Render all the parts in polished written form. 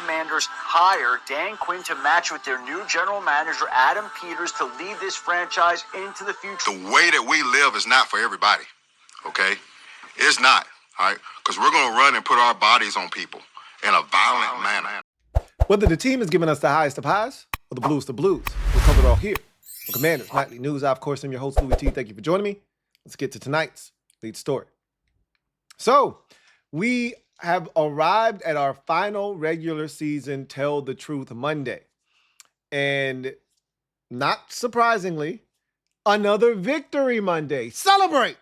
Commanders hire Dan Quinn to match with their new general manager, Adam Peters, to lead this franchise into the future. The way that we live is not for everybody, okay? It's not, all right? Because we're going to run and put our bodies on people in a violent manner. Whether the team is giving us the highest of highs or the blues to blues, we'll cover it all here on Commanders Nightly News. I, of course, am your host, Louie T. Thank you for joining me. Let's get to tonight's lead story. So, we have arrived at our final regular season Tell the Truth Monday. And not surprisingly, another victory Monday. Celebrate!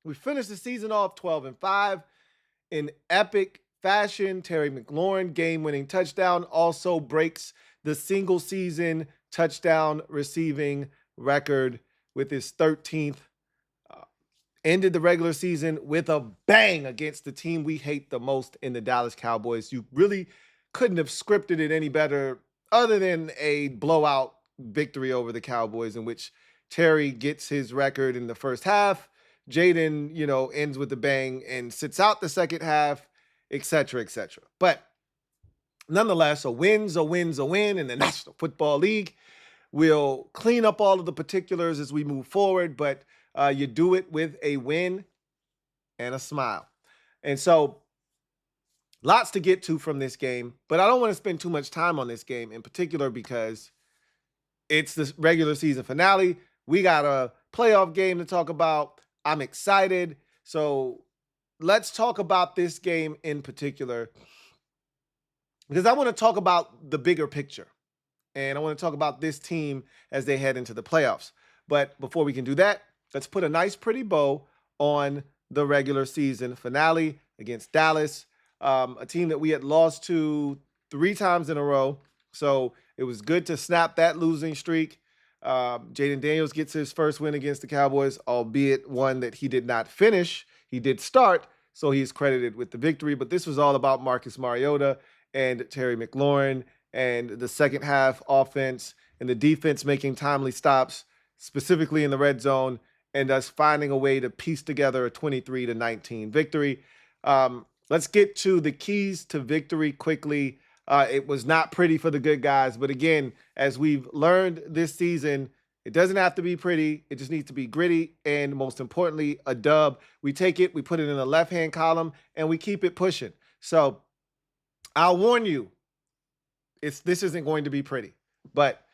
We finished the season off 12-5 in epic fashion. Terry McLaurin game-winning touchdown also breaks the single season touchdown receiving record with his 13th. Ended the regular season with a bang against the team we hate the most in the Dallas Cowboys. You really couldn't have scripted it any better other than a blowout victory over the Cowboys in which Terry gets his record in the first half. Jaden, ends with a bang and sits out the second half, et cetera, et cetera. But nonetheless, a win's a win in the National Football League. We'll clean up all of the particulars as we move forward, but you do it with a win and a smile. And so lots to get to from this game, but I don't want to spend too much time on this game in particular because it's the regular season finale. We got a playoff game to talk about. I'm excited. So let's talk about this game in particular because I want to talk about the bigger picture. And I want to talk about this team as they head into the playoffs. But before we can do that, let's put a nice, pretty bow on the regular season finale against Dallas, a team that we had lost to 3 times in a row. So it was good to snap that losing streak. Jaden Daniels gets his first win against the Cowboys, albeit one that he did not finish. He did start, so he's credited with the victory. But this was all about Marcus Mariota and Terry McLaurin and the second half offense and the defense making timely stops, specifically in the red zone, and us finding a way to piece together a 23-19 victory. Let's get to the keys to victory quickly. It was not pretty for the good guys, but again, as we've learned this season, it doesn't have to be pretty. It just needs to be gritty and, most importantly, a dub. We take it, we put it in the left-hand column, and we keep it pushing. So I'll warn you, this isn't going to be pretty, but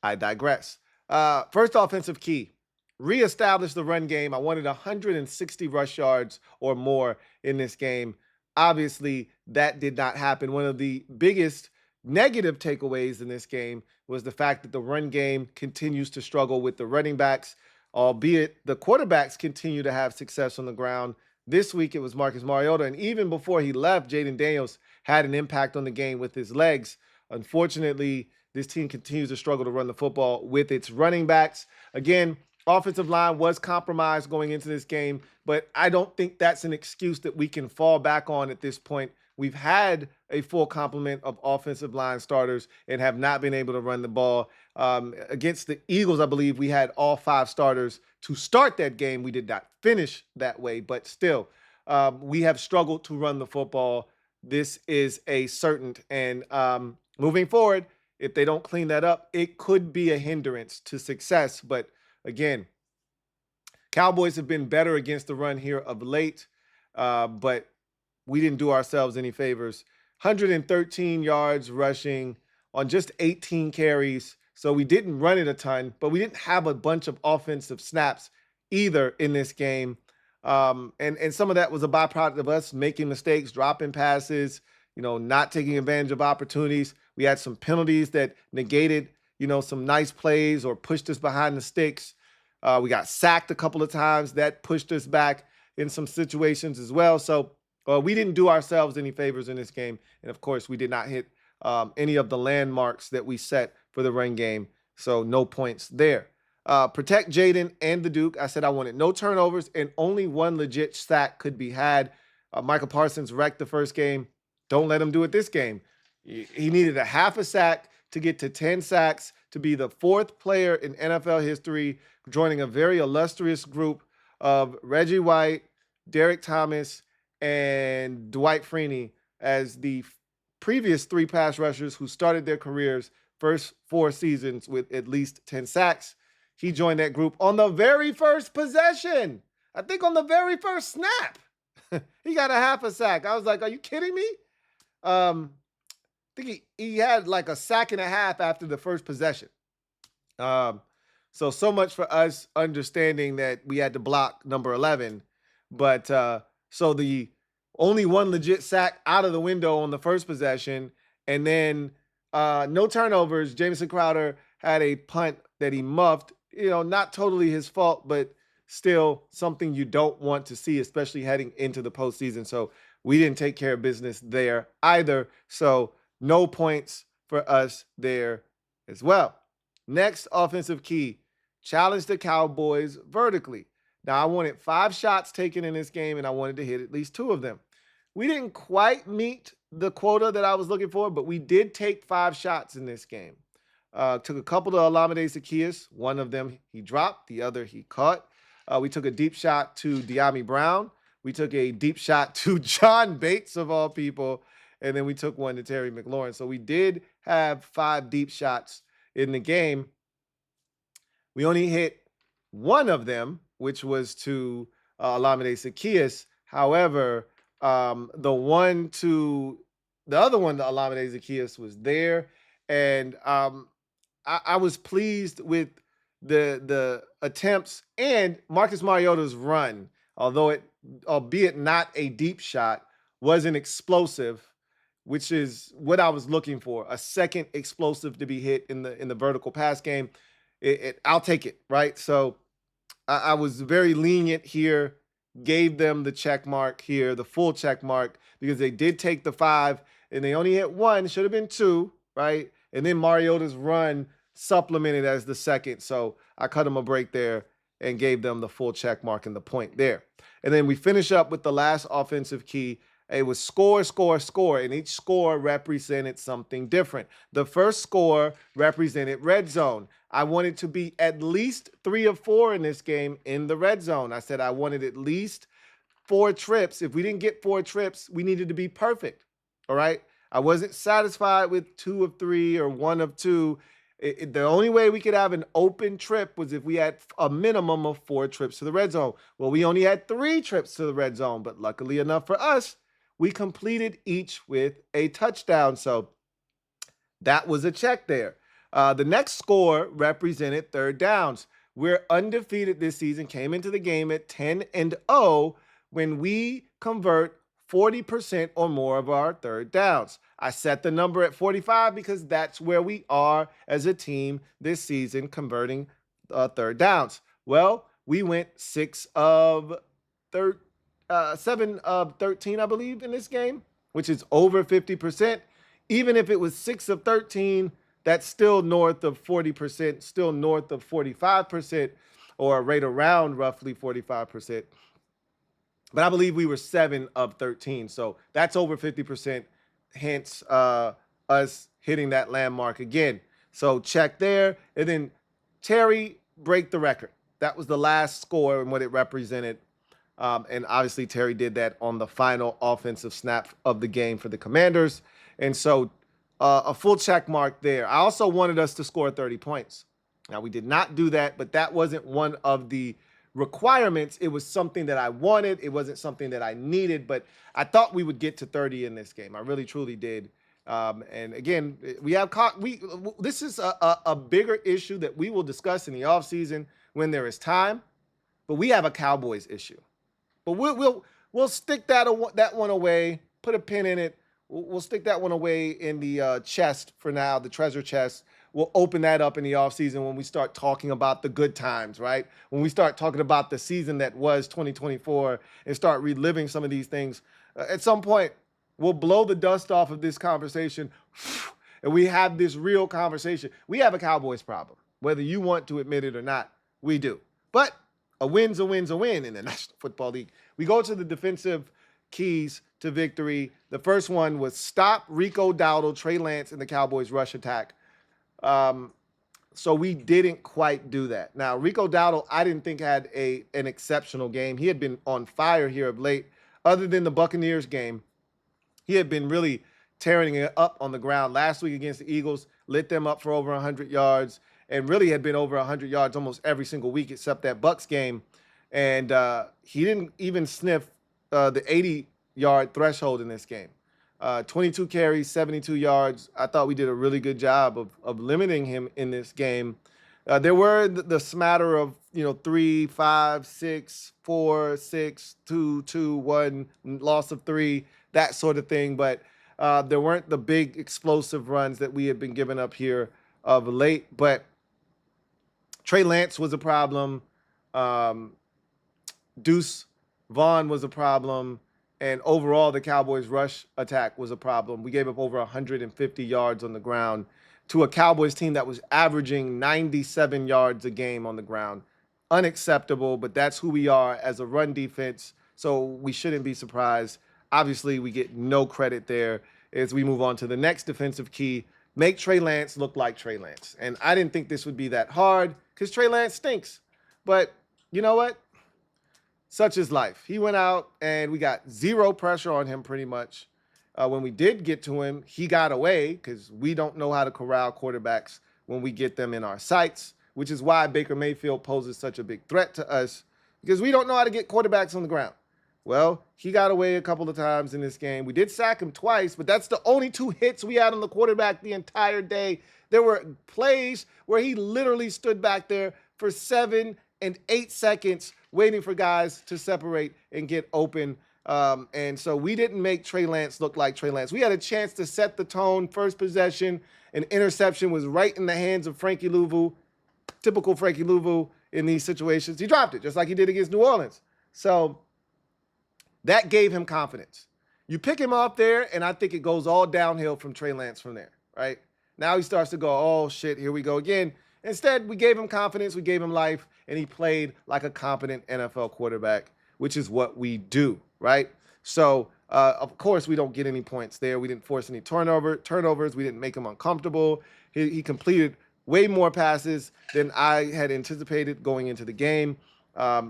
I digress. First offensive key. Reestablish the run game. I wanted 160 rush yards or more in this game. Obviously, that did not happen. One of the biggest negative takeaways in this game was the fact that the run game continues to struggle with the running backs, albeit the quarterbacks continue to have success on the ground. This week, it was Marcus Mariota, and even before he left, Jaden Daniels had an impact on the game with his legs. Unfortunately, this team continues to struggle to run the football with its running backs. Again, offensive line was compromised going into this game, but I don't think that's an excuse that we can fall back on at this point. We've had a full complement of offensive line starters and have not been able to run the ball. Against the Eagles, I believe we had all 5 starters to start that game. We did not finish that way, but still, we have struggled to run the football. This is a certain, and moving forward, if they don't clean that up, it could be a hindrance to success. But again, Cowboys have been better against the run here of late, but we didn't do ourselves any favors. 113 yards rushing on just 18 carries. So we didn't run it a ton, but we didn't have a bunch of offensive snaps either in this game. And some of that was a byproduct of us making mistakes, dropping passes, not taking advantage of opportunities. We had some penalties that negated, some nice plays or pushed us behind the sticks. We got sacked a couple of times. That pushed us back in some situations as well. So we didn't do ourselves any favors in this game. And, of course, we did not hit any of the landmarks that we set for the run game. So no points there. Protect Jaden and the Duke. I said I wanted no turnovers and only one legit sack could be had. Michael Parsons wrecked the first game. Don't let him do it this game. He needed a half a sack to get to 10 sacks to be the 4th player in NFL history, joining a very illustrious group of Reggie White, Derek Thomas, and Dwight Freeney as the previous 3 pass rushers who started their careers first 4 seasons with at least 10 sacks. He joined that group on the very first possession. I think on the very first snap. He got a half a sack. I was like, are you kidding me? I think he had like a sack and a half after the first possession. So much for us understanding that we had to block number 11. But so the only one legit sack out of the window on the first possession. And then no turnovers. Jamison Crowder had a punt that he muffed. Not totally his fault, but still something you don't want to see, especially heading into the postseason. So we didn't take care of business there either. So no points for us there as well. Next offensive key, challenge the Cowboys vertically. Now, I wanted 5 shots taken in this game, and I wanted to hit at least 2 of them. We didn't quite meet the quota that I was looking for, but we did take 5 shots in this game. Took a couple to Olamide Zaccheaus. One of them he dropped, the other he caught. We took a deep shot to De'Ami Brown. We took a deep shot to John Bates, of all people. And then we took one to Terry McLaurin. So we did have 5 deep shots in the game. We only hit one of them, which was to Olamide Zaccheaus. However, the other one to Olamide Zaccheaus was there. And I was pleased with the attempts and Marcus Mariota's run, albeit not a deep shot, was an explosive, which is what I was looking for. A second explosive to be hit in the vertical pass game. I'll take it, right? So I was very lenient here, gave them the check mark here, the full check mark, because they did take the 5 and they only hit 1, should have been 2, right? And then Mariota's run supplemented as the second. So I cut them a break there and gave them the full check mark and the point there. And then we finish up with the last offensive key. It was score, score, score, and each score represented something different. The first score represented red zone. I wanted to be at least 3 of 4 in this game in the red zone. I said I wanted at least 4 trips. If we didn't get 4 trips, we needed to be perfect, all right? I wasn't satisfied with 2 of 3 or 1 of 2. The only way we could have an open trip was if we had a minimum of 4 trips to the red zone. Well, we only had 3 trips to the red zone, but luckily enough for us, we completed each with a touchdown. So that was a check there. The next score represented third downs. We're undefeated this season, came into the game at 10-0 when we convert 40% or more of our third downs. I set the number at 45 because that's where we are as a team this season, converting third downs. Well, we went 7 of 13, I believe, in this game, which is over 50%. Even if it was 6 of 13, that's still north of 40%, still north of 45%, or right around roughly 45%. But I believe we were 7 of 13. So that's over 50%, hence us hitting that landmark again. So check there. And then Terry break the record. That was the last score and what it represented. And obviously Terry did that on the final offensive snap of the game for the Commanders. And so a full check mark there. I also wanted us to score 30 points. Now, we did not do that, but that wasn't one of the requirements. It was something that I wanted. It wasn't something that I needed, but I thought we would get to 30 in this game. I really, truly did. And again, this is a bigger issue that we will discuss in the offseason when there is time, but we have a Cowboys issue. But we'll stick that one away, put a pin in it. We'll stick that one away in the chest for now, the treasure chest. We'll open that up in the offseason when we start talking about the good times, right? When we start talking about the season that was 2024 and start reliving some of these things. At some point, we'll blow the dust off of this conversation and we have this real conversation. We have a Cowboys problem. Whether you want to admit it or not, we do. But a win's a win's a win in the National Football League. We go to the defensive keys to victory. The first one was stop Rico Dowdle, Trey Lance, and the Cowboys' rush attack. So we didn't quite do that. Now, Rico Dowdle, I didn't think had an exceptional game. He had been on fire here of late. Other than the Buccaneers game, he had been really tearing it up on the ground. Last week against the Eagles, lit them up for over 100 yards and really had been over 100 yards almost every single week except that Bucks game. And he didn't even sniff the 80-yard threshold in this game. 22 carries, 72 yards. I thought we did a really good job of limiting him in this game. There were the smatter of 3, 5, 6, 4, 6, 2, 2, 1, loss of 3, that sort of thing. But there weren't the big explosive runs that we had been giving up here of late. But Trey Lance was a problem. Deuce Vaughn was a problem. And overall, the Cowboys' rush attack was a problem. We gave up over 150 yards on the ground to a Cowboys team that was averaging 97 yards a game on the ground. Unacceptable, but that's who we are as a run defense, so we shouldn't be surprised. Obviously, we get no credit there as we move on to the next defensive key, make Trey Lance look like Trey Lance. And I didn't think this would be that hard because Trey Lance stinks. But you know what? Such is life. He went out and we got zero pressure on him pretty much. When we did get to him, he got away because we don't know how to corral quarterbacks when we get them in our sights, which is why Baker Mayfield poses such a big threat to us because we don't know how to get quarterbacks on the ground. Well, he got away a couple of times in this game. We did sack him twice, but that's the only 2 hits we had on the quarterback the entire day. There were plays where he literally stood back there for 7 and 8 seconds waiting for guys to separate and get open. And so we didn't make Trey Lance look like Trey Lance. We had a chance to set the tone. First possession, an interception was right in the hands of Frankie Louvu. Typical Frankie Louvu in these situations. He dropped it just like he did against New Orleans. So that gave him confidence. You pick him up there, and I think it goes all downhill from Trey Lance from there, right? Now he starts to go, oh, shit, here we go again. Instead, we gave him confidence, we gave him life, and he played like a competent NFL quarterback, which is what we do, right? So, of course, we don't get any points there. We didn't force any turnovers. We didn't make him uncomfortable. He completed way more passes than I had anticipated going into the game.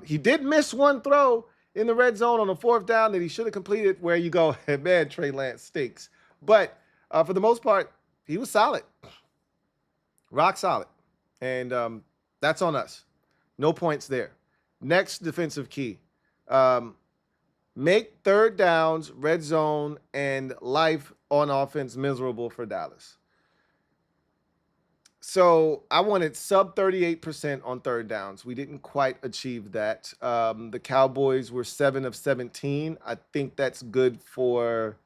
He did miss one throw in the red zone on a 4th down that he should have completed where you go, man, Trey Lance stinks. But for the most part, he was solid. Rock solid. And that's on us. No points there. Next defensive key. Make 3rd downs, red zone, and life on offense miserable for Dallas. So I wanted sub 38% on 3rd downs. We didn't quite achieve that. The Cowboys were 7 of 17. I think that's good for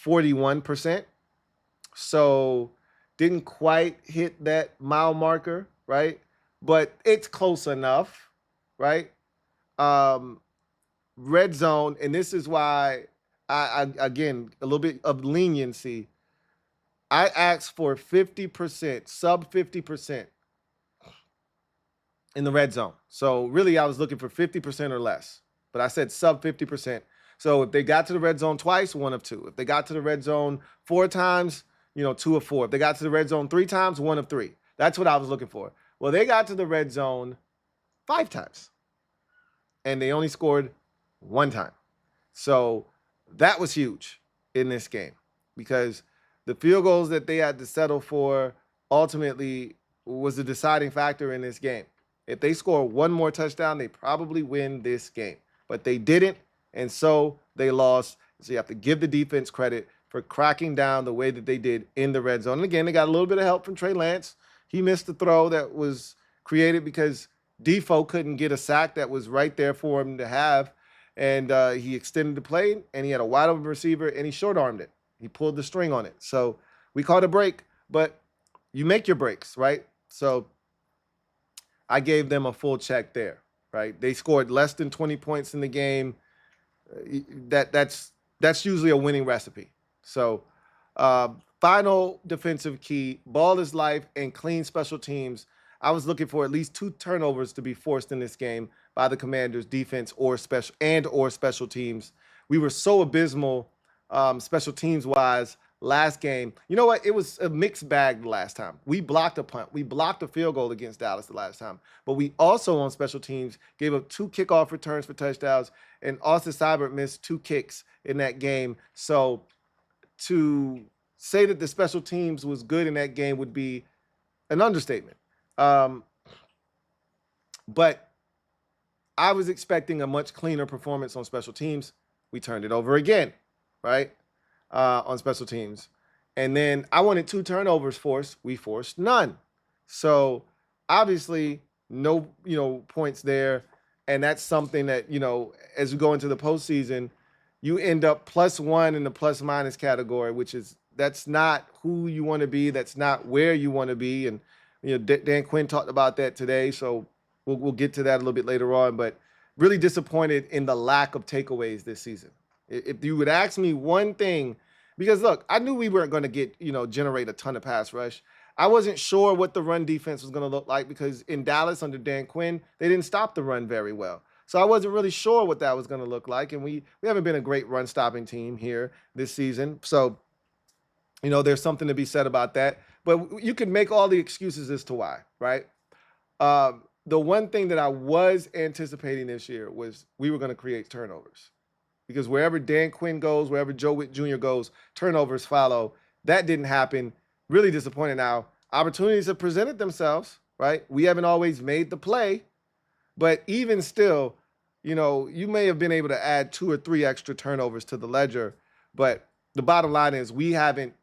41%. So didn't quite hit that mile marker, right? But it's close enough, right? Red zone, and this is why I again, a little bit of leniency. I asked for 50%, sub 50% in the red zone. So really I was looking for 50% or less, but I said sub 50%. So if they got to the red zone twice, 1 of 2. If they got to the red zone 4 times, 2 of 4. If they got to the red zone 3 times, 1 of 3. That's what I was looking for. Well, they got to the red zone 5 times, and they only scored 1 time. So that was huge in this game because the field goals that they had to settle for ultimately was the deciding factor in this game. If they score 1 more touchdown, they probably win this game. But they didn't, and so they lost. So you have to give the defense credit for cracking down the way that they did in the red zone. And again, they got a little bit of help from Trey Lance. He missed the throw that was created because Defoe couldn't get a sack that was right there for him to have. And he extended the play, and he had a wide open receiver, and he short-armed it. He pulled the string on it. So we called a break, but you make your breaks, right? So I gave them a full check there, right? They scored less than 20 points in the game. That's usually a winning recipe. So final defensive key, ball is life and clean special teams. I was looking for at least 2 turnovers to be forced in this game by the Commanders' defense or special teams. We were so abysmal special teams wise last game. You know what? It was a mixed bag the last time. We blocked a punt. We blocked a field goal against Dallas the last time. But we also on special teams gave up 2 kickoff returns for touchdowns, and Austin Seibert missed 2 kicks in that game. So to say that the special teams was good in that game would be an understatement. But I was expecting a much cleaner performance on special teams. We turned it over again, right? On special teams. And then I wanted 2 turnovers forced. We forced none. So obviously, no, points there. And that's something that, as we go into the postseason, you end up +1 in the plus minus category, that's not who you want to be. That's not where you want to be. And, Dan Quinn talked about that today. So we'll get to that a little bit later on. But really disappointed in the lack of takeaways this season. If you would ask me one thing, because look, I knew we weren't going to generate a ton of pass rush. I wasn't sure what the run defense was going to look like because in Dallas under Dan Quinn, they didn't stop the run very well. So I wasn't really sure what that was going to look like. And we haven't been a great run stopping team here this season. So, there's something to be said about that. But you can make all the excuses as to why, right? The one thing that I was anticipating this year was we were going to create turnovers. Because wherever Dan Quinn goes, wherever Joe Witt Jr. goes, turnovers follow. That didn't happen. Really disappointed now. Opportunities have presented themselves, right? We haven't always made the play. But even still, you may have been able to add 2 or 3 extra turnovers to the ledger. But the bottom line is we haven't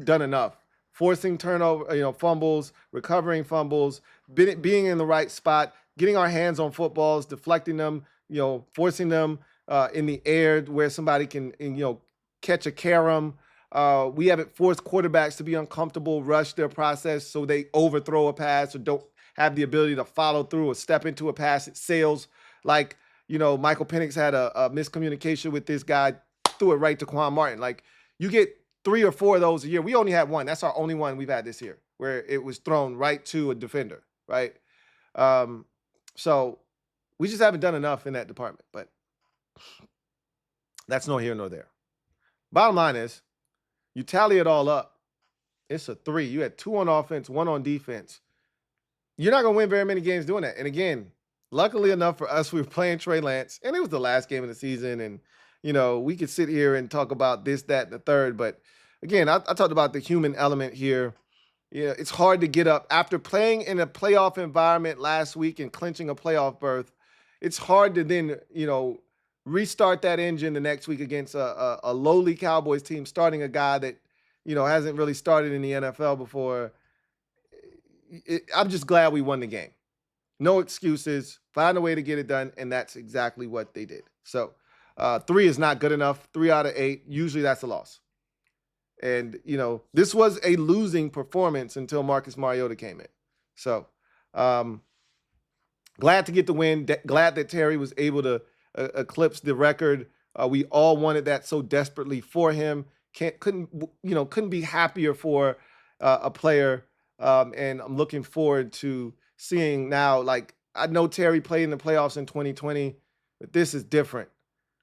done enough. Forcing turnover, fumbles, recovering fumbles, being in the right spot, getting our hands on footballs, deflecting them, forcing them in the air where somebody can, catch a carom. We haven't forced quarterbacks to be uncomfortable, rush their process so they overthrow a pass or don't have the ability to follow through or step into a pass. It sails like, Michael Penix had a miscommunication with this guy, threw it right to Quan Martin. Like, you get 3 or 4 of those a year. We only had 1. That's our only one we've had this year where it was thrown right to a defender, right? So we just haven't done enough in that department, but that's no here nor there. Bottom line is, you tally it all up, it's a 3. You had 2 on offense, 1 on defense. You're not going to win very many games doing that. And again, luckily enough for us, we were playing Trey Lance, and it was the last game of the season. And, we could sit here and talk about this, that, and the third. But again, I talked about the human element here. Yeah, it's hard to get up. After playing in a playoff environment last week and clinching a playoff berth, it's hard to then, restart that engine the next week against a lowly Cowboys team, starting a guy that, hasn't really started in the NFL before. I'm just glad we won the game. No excuses. Find a way to get it done, and that's exactly what they did. So 3 is not good enough. 3 out of 8. Usually that's a loss. And, this was a losing performance until Marcus Mariota came in. So glad to get the win. Glad that Terry was able to eclipse the record. We all wanted that so desperately for him. Couldn't be happier for a player. And I'm looking forward to seeing now, like, I know Terry played in the playoffs in 2020, but this is different.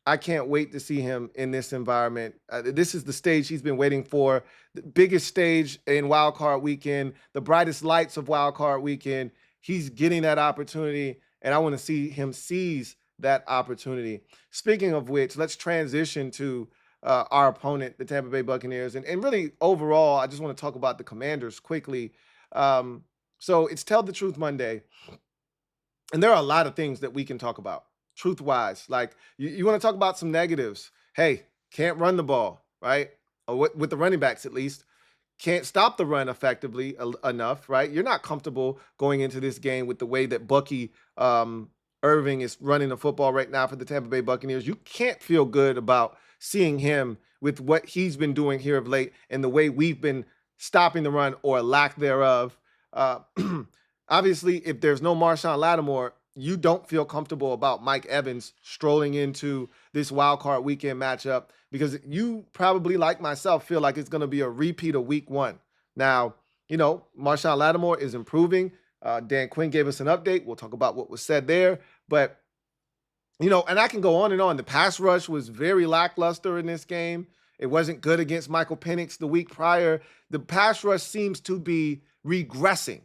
I can't wait to see him in this environment. This is the stage he's been waiting for, the biggest stage in Wild Card Weekend, the brightest lights of Wild Card Weekend. He's getting that opportunity, and I want to see him seize that opportunity. Speaking of which, let's transition to our opponent, the Tampa Bay Buccaneers. And really, overall, I just want to talk about the Commanders quickly. So it's Tell the Truth Monday, and there are a lot of things that we can talk about. Truth-wise, like you want to talk about some negatives. Hey, can't run the ball, right? Or with the running backs at least. Can't stop the run effectively enough, right? You're not comfortable going into this game with the way that Bucky Irving is running the football right now for the Tampa Bay Buccaneers. You can't feel good about seeing him with what he's been doing here of late and the way we've been stopping the run or lack thereof. Obviously, if there's no Marshawn Lattimore, you don't feel comfortable about Mike Evans strolling into this wild card weekend matchup because you probably, like myself, feel like it's going to be a repeat of week 1. Now, Marshawn Lattimore is improving. Dan Quinn gave us an update. We'll talk about what was said there. But, and I can go on and on. The pass rush was very lackluster in this game. It wasn't good against Michael Penix the week prior. The pass rush seems to be regressing.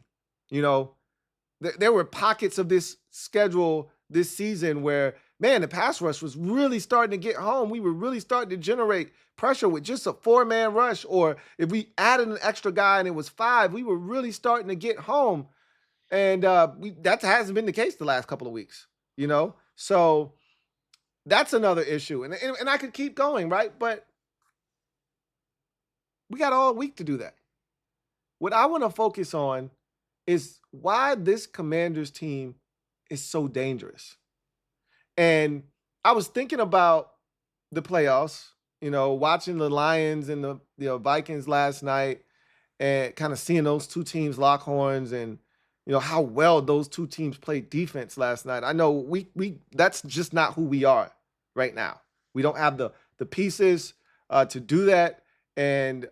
There were pockets of this schedule this season where man, the pass rush was really starting to get home. We were really starting to generate pressure with just a 4-man rush, or if we added an extra guy and it was 5, we were really starting to get home. And that hasn't been the case the last couple of weeks, you know? So that's another issue. And I could keep going, right? But we got all week to do that. What I want to focus on is why this Commanders team is so dangerous. And I was thinking about the playoffs, watching the Lions and the Vikings last night and kind of seeing those two teams lock horns and, how well those two teams played defense last night. I know we that's just not who we are right now. We don't have the pieces to do that. And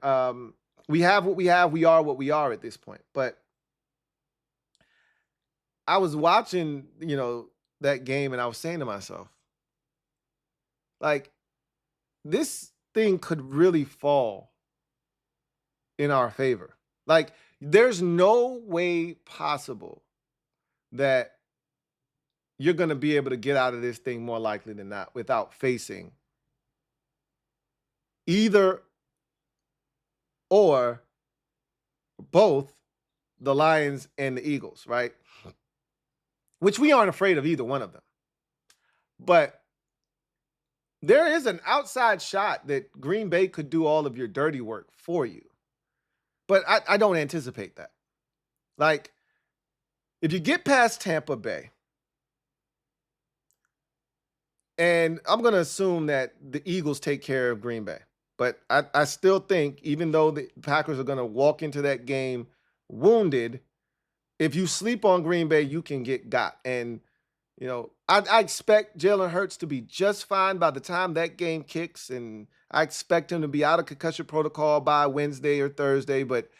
we have what we have. We are what we are at this point. But I was watching, that game, and I was saying to myself, like, this thing could really fall in our favor. Like, there's no way possible that you're going to be able to get out of this thing more likely than not without facing either or both the Lions and the Eagles, right? Which we aren't afraid of either one of them. But there is an outside shot that Green Bay could do all of your dirty work for you. But I don't anticipate that. Like, if you get past Tampa Bay, and I'm going to assume that the Eagles take care of Green Bay. But I still think, even though the Packers are going to walk into that game wounded, if you sleep on Green Bay, you can get got. And, I expect Jalen Hurts to be just fine by the time that game kicks. And I expect him to be out of concussion protocol by Wednesday or Thursday. But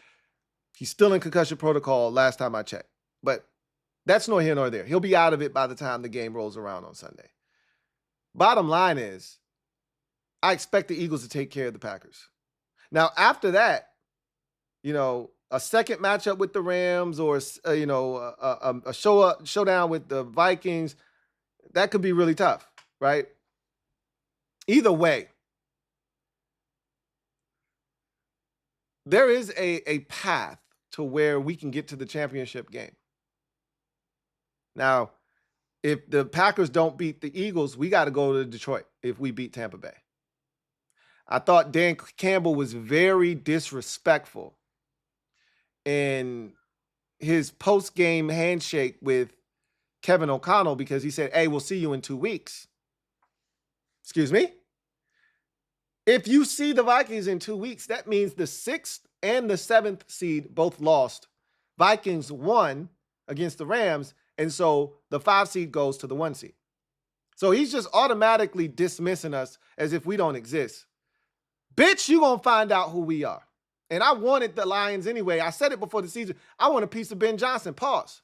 he's still in concussion protocol last time I checked. But that's nor here nor there. He'll be out of it by the time the game rolls around on Sunday. Bottom line is, I expect the Eagles to take care of the Packers. Now, after that, a second matchup with the Rams or, a showdown with the Vikings, that could be really tough, right? Either way, there is a path to where we can get to the championship game. Now, if the Packers don't beat the Eagles, we got to go to Detroit if we beat Tampa Bay. I thought Dan Campbell was very disrespectful in his post-game handshake with Kevin O'Connell because he said, hey, we'll see you in 2 weeks. Excuse me? If you see the Vikings in 2 weeks, that means the 6th and the 7th seed both lost. Vikings won against the Rams, and so the 5 seed goes to the 1 seed. So he's just automatically dismissing us as if we don't exist. Bitch, you gonna find out who we are. And I wanted the Lions anyway. I said it before the season. I want a piece of Ben Johnson. Pause.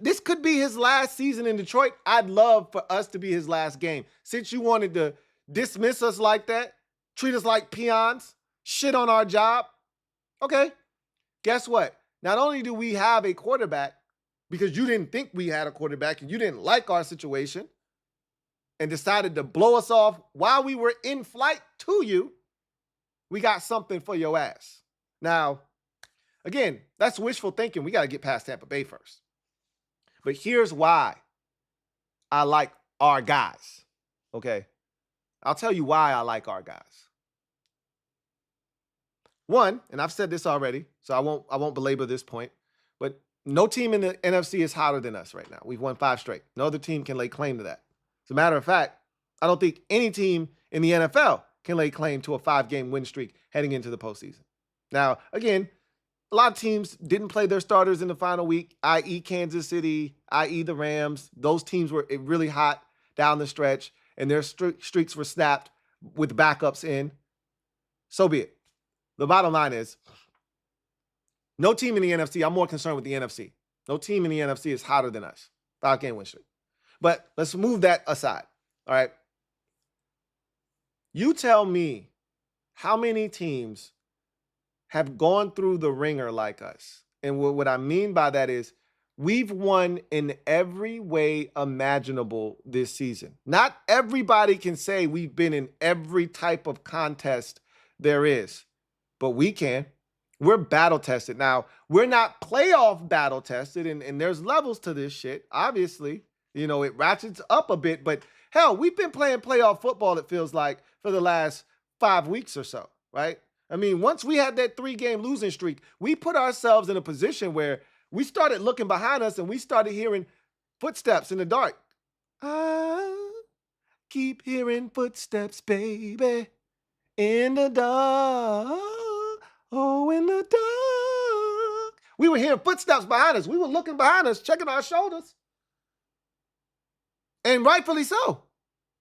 This could be his last season in Detroit. I'd love for us to be his last game. Since you wanted to dismiss us like that, treat us like peons, shit on our job. Okay, guess what? Not only do we have a quarterback, because you didn't think we had a quarterback and you didn't like our situation and decided to blow us off while we were in flight to you, we got something for your ass. Now, again, that's wishful thinking. We got to get past Tampa Bay first. But here's why I like our guys, okay? I'll tell you why I like our guys. One, and I've said this already, so I won't belabor this point, but no team in the NFC is hotter than us right now. We've won 5 straight. No other team can lay claim to that. As a matter of fact, I don't think any team in the NFL can lay claim to a 5-game win streak heading into the postseason. Now, again, a lot of teams didn't play their starters in the final week, i.e. Kansas City, i.e. the Rams. Those teams were really hot down the stretch, and their streaks were snapped with backups in. So be it. The bottom line is, no team in the NFC, I'm more concerned with the NFC. No team in the NFC is hotter than us. 5-game win streak. But let's move that aside, all right? You tell me how many teams have gone through the ringer like us. And what I mean by that is We've won in every way imaginable this season. Not everybody can say we've been in every type of contest there is, but we can. We're battle tested. Now, we're not playoff battle tested, and there's levels to this shit. Obviously, it ratchets up a bit, but hell, we've been playing playoff football, it feels like, for the last 5 weeks or so, right? I mean, once we had that 3-game losing streak, we put ourselves in a position where we started looking behind us and we started hearing footsteps in the dark. I keep hearing footsteps, baby, in the dark. Oh, in the dark. We were hearing footsteps behind us. We were looking behind us, checking our shoulders. And rightfully so.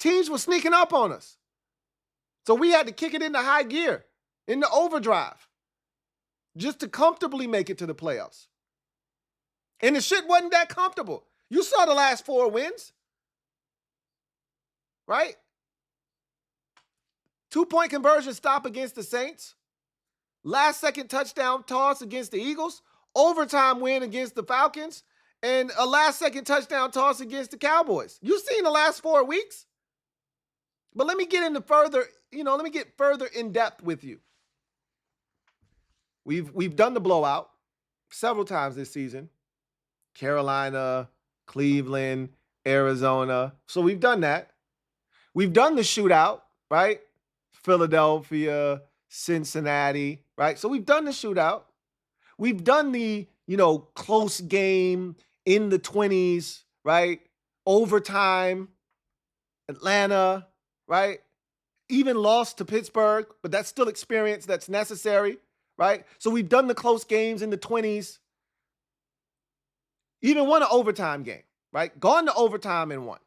Teams were sneaking up on us. So we had to kick it into high gear, into overdrive, just to comfortably make it to the playoffs. And the shit wasn't that comfortable. You saw the last 4 wins, right? 2-point conversion stop against the Saints. Last second touchdown toss against the Eagles. Overtime win against the Falcons. And a last second touchdown toss against the Cowboys. You've seen the last 4 weeks. But let me get into further, let me get further in depth with you. We've done the blowout several times this season. Carolina, Cleveland, Arizona. So we've done that. We've done the shootout, right? Philadelphia, Cincinnati, right? So we've done the shootout. We've done the, close game in the 20s, right? Overtime, Atlanta, right? Even lost to Pittsburgh, but that's still experience that's necessary, right? So we've done the close games in the 20s. Even won an overtime game, right? Gone to overtime and won.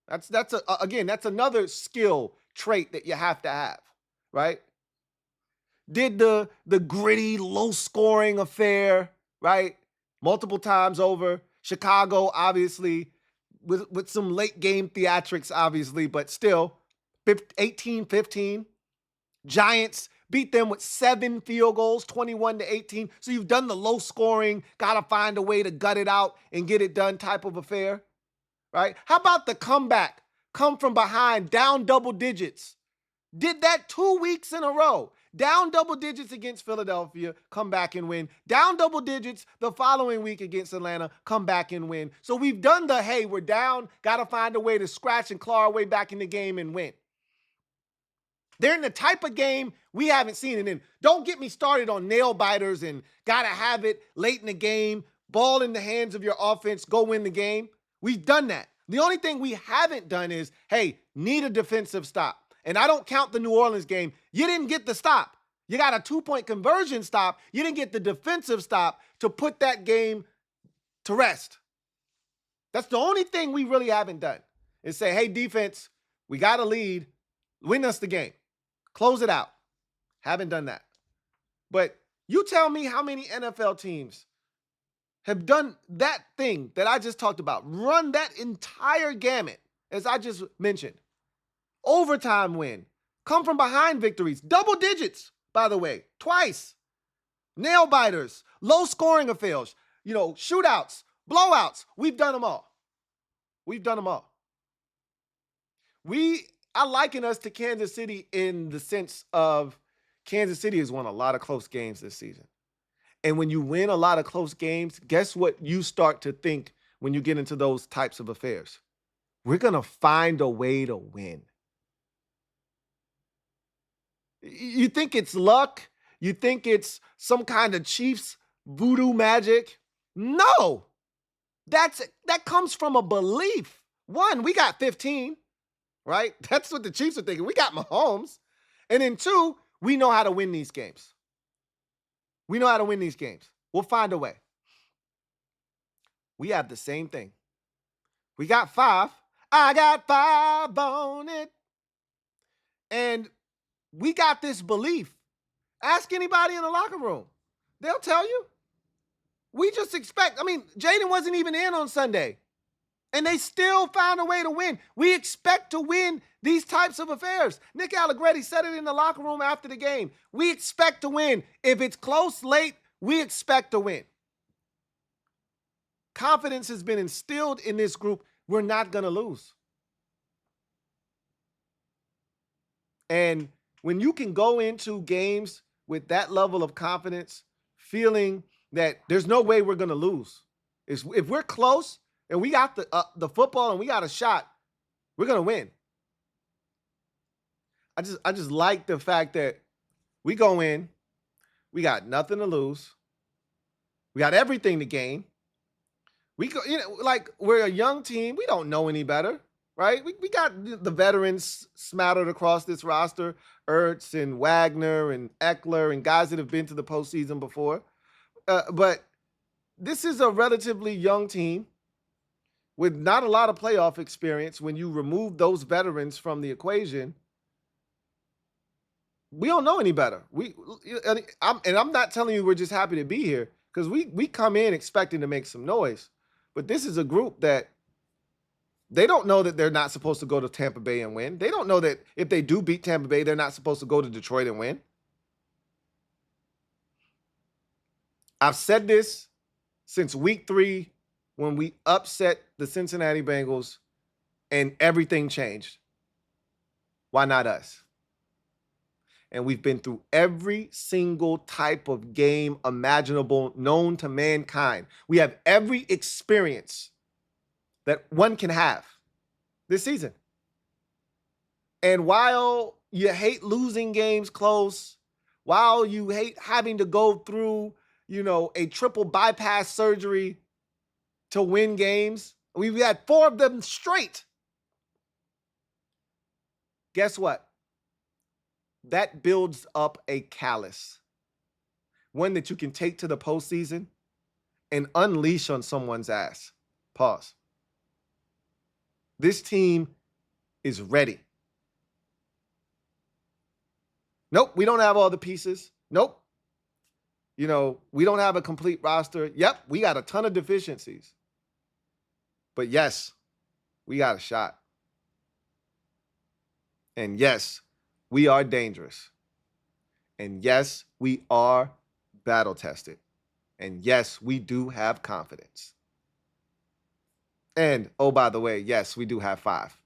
That's another skill trait that you have to have, right? Did the gritty, low-scoring affair, right? Multiple times over. Chicago, obviously, with some late-game theatrics, obviously, but still, 18-15. Giants beat them with 7 field goals, 21-18. So you've done the low-scoring, got to find a way to gut it out and get it done type of affair, right? How about the comeback? Come from behind, down double digits. Did that 2 weeks in a row. Down double digits against Philadelphia, come back and win. Down double digits the following week against Atlanta, come back and win. So we've done the, hey, we're down, got to find a way to scratch and claw our way back in the game and win. They're in the type of game we haven't seen. And then don't get me started on nail biters and got to have it late in the game, ball in the hands of your offense, go win the game. We've done that. The only thing we haven't done is, hey, need a defensive stop. And I don't count the New Orleans game. You didn't get the stop. You got a 2-point conversion stop. You didn't get the defensive stop to put that game to rest. That's the only thing we really haven't done is say, hey, defense, we got a lead. Win us the game. Close it out. Haven't done that. But you tell me how many NFL teams have done that thing that I just talked about. Run that entire gamut, as I just mentioned. Overtime win. Come from behind victories. Double digits, by the way. Twice. Nail biters. Low scoring affairs. Shootouts. Blowouts. We've done them all. We've done them all. I liken us to Kansas City in the sense of Kansas City has won a lot of close games this season. And when you win a lot of close games, guess what you start to think when you get into those types of affairs? We're going to find a way to win. You think it's luck? You think it's some kind of Chiefs voodoo magic? No. That comes from a belief. One, we got 15, right? That's what the Chiefs are thinking. We got Mahomes. And then 2, we know how to win these games. We know how to win these games. We'll find a way. We have the same thing. We got 5. I got 5 on it. And we got this belief. Ask anybody in the locker room. They'll tell you. We just expect. Jaden wasn't even in on Sunday. And they still found a way to win. We expect to win these types of affairs. Nick Allegretti said it in the locker room after the game. We expect to win. If it's close late, we expect to win. confidence has been instilled in this group. We're not going to lose. And when you can go into games with that level of confidence, feeling that there's no way we're going to lose. If we're close and we got the football and we got a shot, we're going to win. I just like the fact that we go in, we got nothing to lose. We got everything to gain. We go, like we're a young team. We don't know any better, right? We got the veterans smattered across this roster, Ertz and Wagner and Eckler and guys that have been to the postseason before. But this is a relatively young team with not a lot of playoff experience. When you remove those veterans from the equation, we don't know any better. I'm not telling you we're just happy to be here, because we come in expecting to make some noise. But this is a group that they don't know that they're not supposed to go to Tampa Bay and win. They don't know that if they do beat Tampa Bay, they're not supposed to go to Detroit and win. I've said this since week 3 when we upset the Cincinnati Bengals and everything changed. Why not us? And we've been through every single type of game imaginable known to mankind. We have every experience that one can have this season. And while you hate losing games close, while you hate having to go through, a triple bypass surgery to win games, we've had 4 of them straight. Guess what? That builds up a callus, one that you can take to the postseason and unleash on someone's ass. Pause. This team is ready. Nope, we don't have all the pieces. Nope. We don't have a complete roster. Yep, we got a ton of deficiencies. But yes, we got a shot. And yes, we are dangerous. And yes, we are battle tested. And yes, we do have confidence. And, oh, by the way, yes, we do have 5.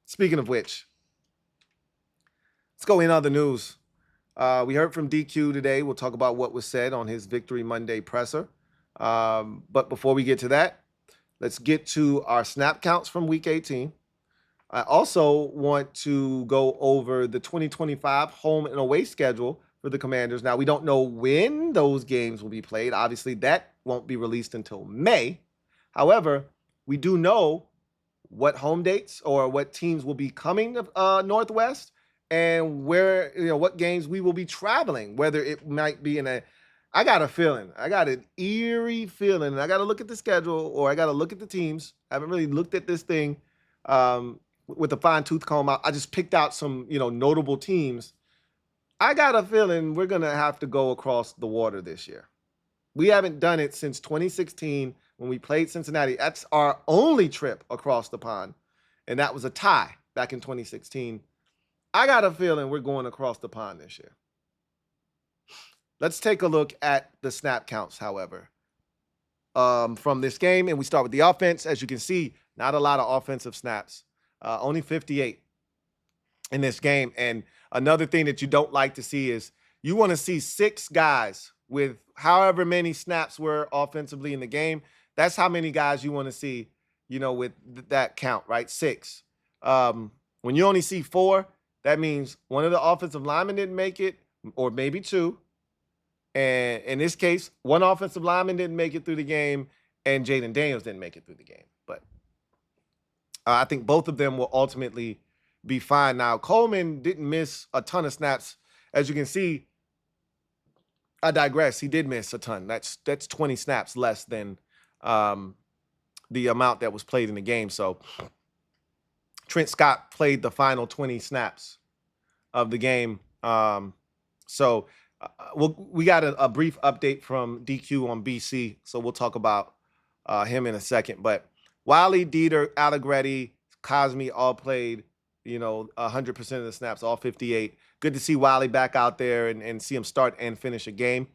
Speaking of which, let's go in other news. We heard from DQ today. We'll talk about what was said on his Victory Monday presser. But before we get to that, let's get to our snap counts from Week 18. I also want to go over the 2025 home and away schedule for the Commanders. Now, we don't know when those games will be played. Obviously, that won't be released until May. However, we do know what home dates or what teams will be coming Northwest, and where, what games we will be traveling, whether it might be I got a feeling. I got an eerie feeling. And I got to look at the schedule, or I got to look at the teams. I haven't really looked at this thing with a fine-tooth comb. I just picked out some, notable teams. I got a feeling we're going to have to go across the water this year. We haven't done it since 2016 when we played Cincinnati. That's our only trip across the pond, and that was a tie back in 2016. I got a feeling we're going across the pond this year. Let's take a look at the snap counts, however, from this game. And we start with the offense. As you can see, not a lot of offensive snaps, only 58 in this game. And another thing that you don't like to see is you want to see 6 guys with however many snaps were offensively in the game. That's how many guys you want to see, with that count, right? 6. When you only see 4, that means one of the offensive linemen didn't make it, or maybe 2. And in this case, one offensive lineman didn't make it through the game, and Jaden Daniels didn't make it through the game. But I think both of them will ultimately be fine. Now, Coleman didn't miss a ton of snaps. As you can see, I digress. He did miss a ton. That's 20 snaps less than the amount that was played in the game. So Trent Scott played the final 20 snaps of the game. We got a brief update from DQ on BC, so we'll talk about him in a second. But Wiley, Dieter, Allegretti, Cosme all played, 100% of the snaps, all 58. Good to see Wiley back out there and see him start and finish a game.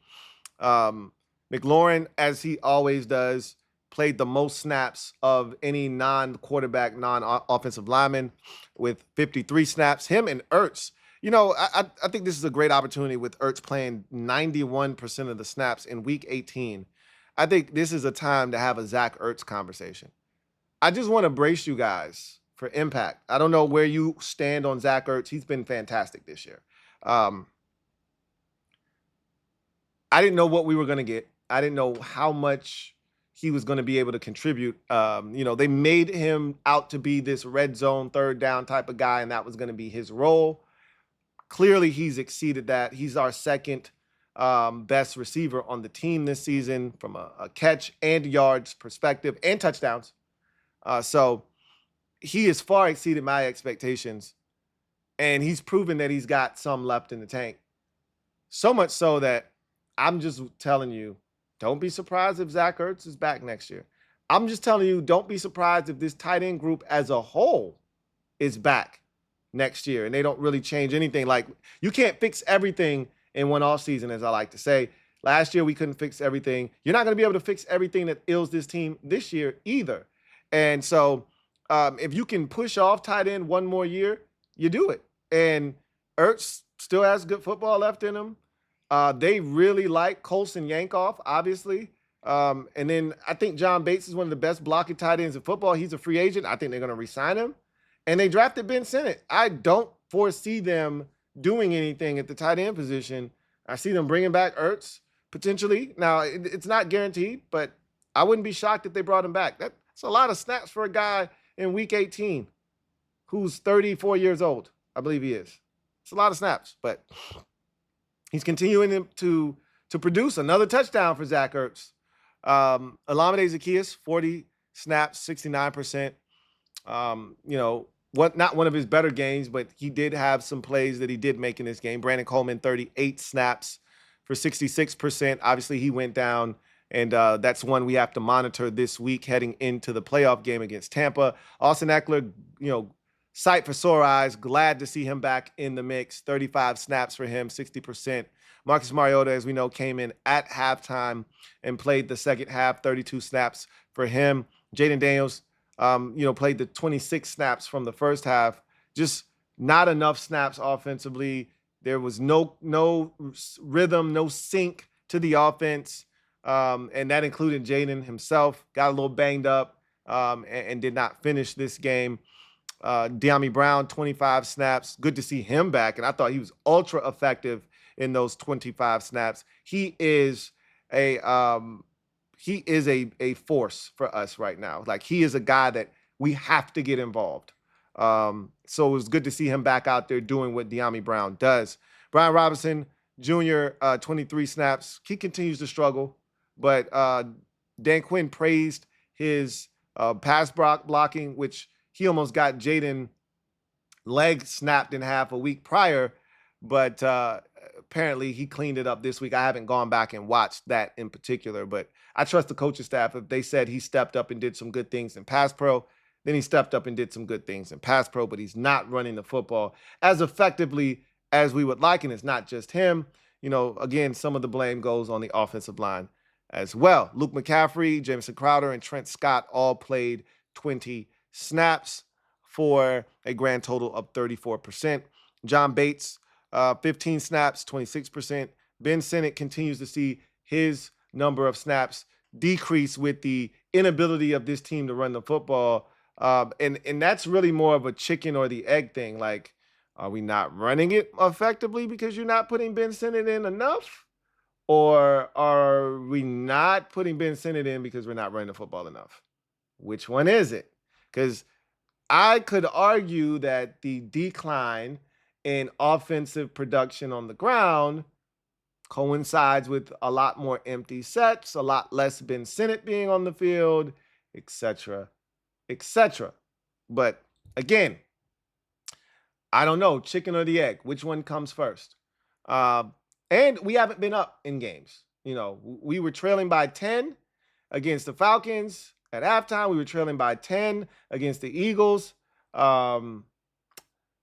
McLaurin, as he always does, played the most snaps of any non-quarterback, non-offensive lineman with 53 snaps. Him and Ertz. I think this is a great opportunity with Ertz playing 91% of the snaps in Week 18. I think this is a time to have a Zach Ertz conversation. I just want to brace you guys for impact. I don't know where you stand on Zach Ertz. He's been fantastic this year. I didn't know what we were going to get. I didn't know how much he was going to be able to contribute. They made him out to be this red zone, third down type of guy, and that was going to be his role. Clearly, he's exceeded that. He's our second best receiver on the team this season from a catch and yards perspective and touchdowns. So he has far exceeded my expectations, and he's proven that he's got some left in the tank. So much so that I'm just telling you, don't be surprised if Zach Ertz is back next year. I'm just telling you, don't be surprised if this tight end group as a whole is back next year and they don't really change anything. Like, you can't fix everything in one offseason, as I like to say. Last year, we couldn't fix everything. You're not going to be able to fix everything that ails this team this year either. And so if you can push off tight end one more year, you do it. And Ertz still has good football left in him. They really like Colson Yankoff, obviously. And then I think John Bates is one of the best blocking tight ends in football. He's a free agent. I think they're going to re-sign him. And they drafted Ben Sinnott. I don't foresee them doing anything at the tight end position. I see them bringing back Ertz, potentially. Now, it's not guaranteed, but I wouldn't be shocked if they brought him back. That's a lot of snaps for a guy in Week 18 who's 34 years old. I believe he is. It's a lot of snaps, but he's continuing to produce. Another touchdown for Zach Ertz. Olamide Zaccheaus, 40 snaps, 69%. Not one of his better games, but he did have some plays that he did make in this game. Brandon Coleman, 38 snaps for 66%. Obviously, he went down, and that's one we have to monitor this week heading into the playoff game against Tampa. Austin Eckler, sight for sore eyes. Glad to see him back in the mix. 35 snaps for him, 60%. Marcus Mariota, as we know, came in at halftime and played the second half, 32 snaps for him. Jaden Daniels, played the 26 snaps from the first half. Just not enough snaps offensively. There was no rhythm, no sync to the offense. And that included Jaden himself. Got a little banged up and did not finish this game. De'Ami Brown, 25 snaps. Good to see him back. And I thought he was ultra effective in those 25 snaps. He is a force for us right now. Like, he is a guy that we have to get involved. So it was good to see him back out there doing what De'Ami Brown does. Brian Robinson Jr., 23 snaps. He continues to struggle, but Dan Quinn praised his pass blocking, which he almost got Jaden leg snapped in half a week prior, but apparently he cleaned it up this week. I haven't gone back and watched that in particular, but I trust the coaching staff. If they said he stepped up and did some good things in pass pro, then he stepped up and did some good things in pass pro, but he's not running the football as effectively as we would like, and it's not just him. Again, some of the blame goes on the offensive line as well. Luke McCaffrey, Jamison Crowder, and Trent Scott all played 20 snaps for a grand total of 34%. John Bates, 15 snaps, 26%. Ben Sinnott continues to see his number of snaps decrease with the inability of this team to run the football. And that's really more of a chicken or the egg thing. Like, are we not running it effectively because you're not putting Ben Sinnott in enough? Or are we not putting Ben Sinnott in because we're not running the football enough? Which one is it? Because I could argue that the decline in offensive production on the ground coincides with a lot more empty sets, a lot less Ben Sinnott being on the field, etc., etc. But again, I don't know, chicken or the egg, which one comes first? And we haven't been up in games. We were trailing by 10 against the Falcons at halftime. We were trailing by 10 against the Eagles.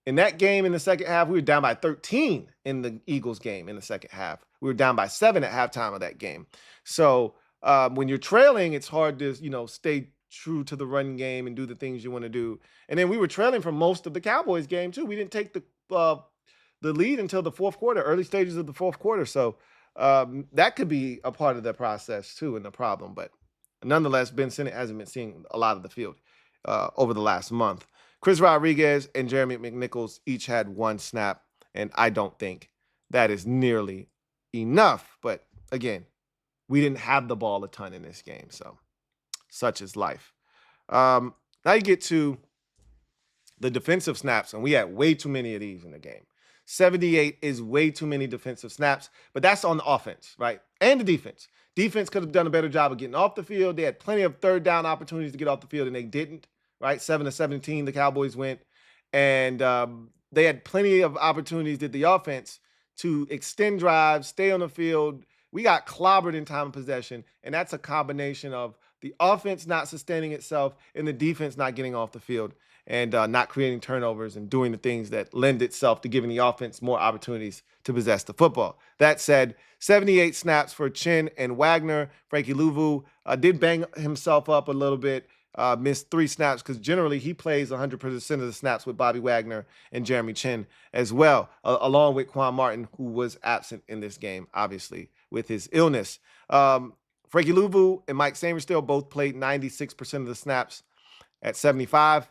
In that game in the second half, we were down by 13 in the Eagles game in the second half. We were down by 7 at halftime of that game. So when you're trailing, it's hard to, stay true to the run game and do the things you want to do. And then we were trailing for most of the Cowboys game too. We didn't take the lead until the fourth quarter, early stages of the fourth quarter. So that could be a part of the process too and the problem. But nonetheless, Ben Sinnott hasn't been seeing a lot of the field over the last month. Chris Rodriguez and Jeremy McNichols each had 1 snap, and I don't think that is nearly enough. But again, we didn't have the ball a ton in this game, so such is life. Now you get to the defensive snaps, and we had way too many of these in the game. 78 is way too many defensive snaps, but that's on the offense, right? And the defense. Defense could have done a better job of getting off the field. They had plenty of third down opportunities to get off the field, and they didn't. Right, 7-17, the Cowboys went, and they had plenty of opportunities, did the offense, to extend drives, stay on the field. We got clobbered in time of possession, and that's a combination of the offense not sustaining itself and the defense not getting off the field and not creating turnovers and doing the things that lend itself to giving the offense more opportunities to possess the football. That said, 78 snaps for Chin and Wagner. Frankie Louvu did bang himself up a little bit. Missed 3 snaps because generally he plays 100% of the snaps with Bobby Wagner and Jeremy Chin as well, along with Quan Martin, who was absent in this game, obviously, with his illness. Frankie Louvu and Mike Sainristil both played 96% of the snaps at 75.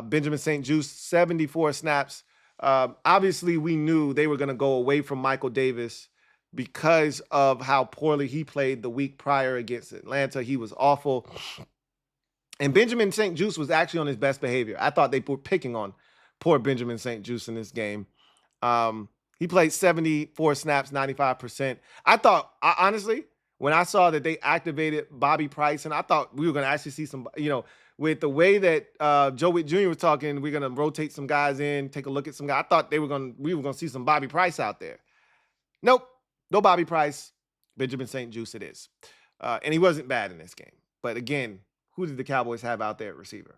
Benjamin St-Juste, 74 snaps. Obviously, we knew they were going to go away from Michael Davis because of how poorly he played the week prior against Atlanta. He was awful. And Benjamin St-Juste was actually on his best behavior. I thought they were picking on poor Benjamin St-Juste in this game. He played 74 snaps, 95%. I thought, honestly, when I saw that they activated Bobby Price, and I thought we were going to actually see some, with the way that Joe Witt Jr. was talking, we're going to rotate some guys in, take a look at some guys. I thought we were going to see some Bobby Price out there. Nope, no Bobby Price. Benjamin St-Juste it is. And he wasn't bad in this game. But again, who did the Cowboys have out there at receiver?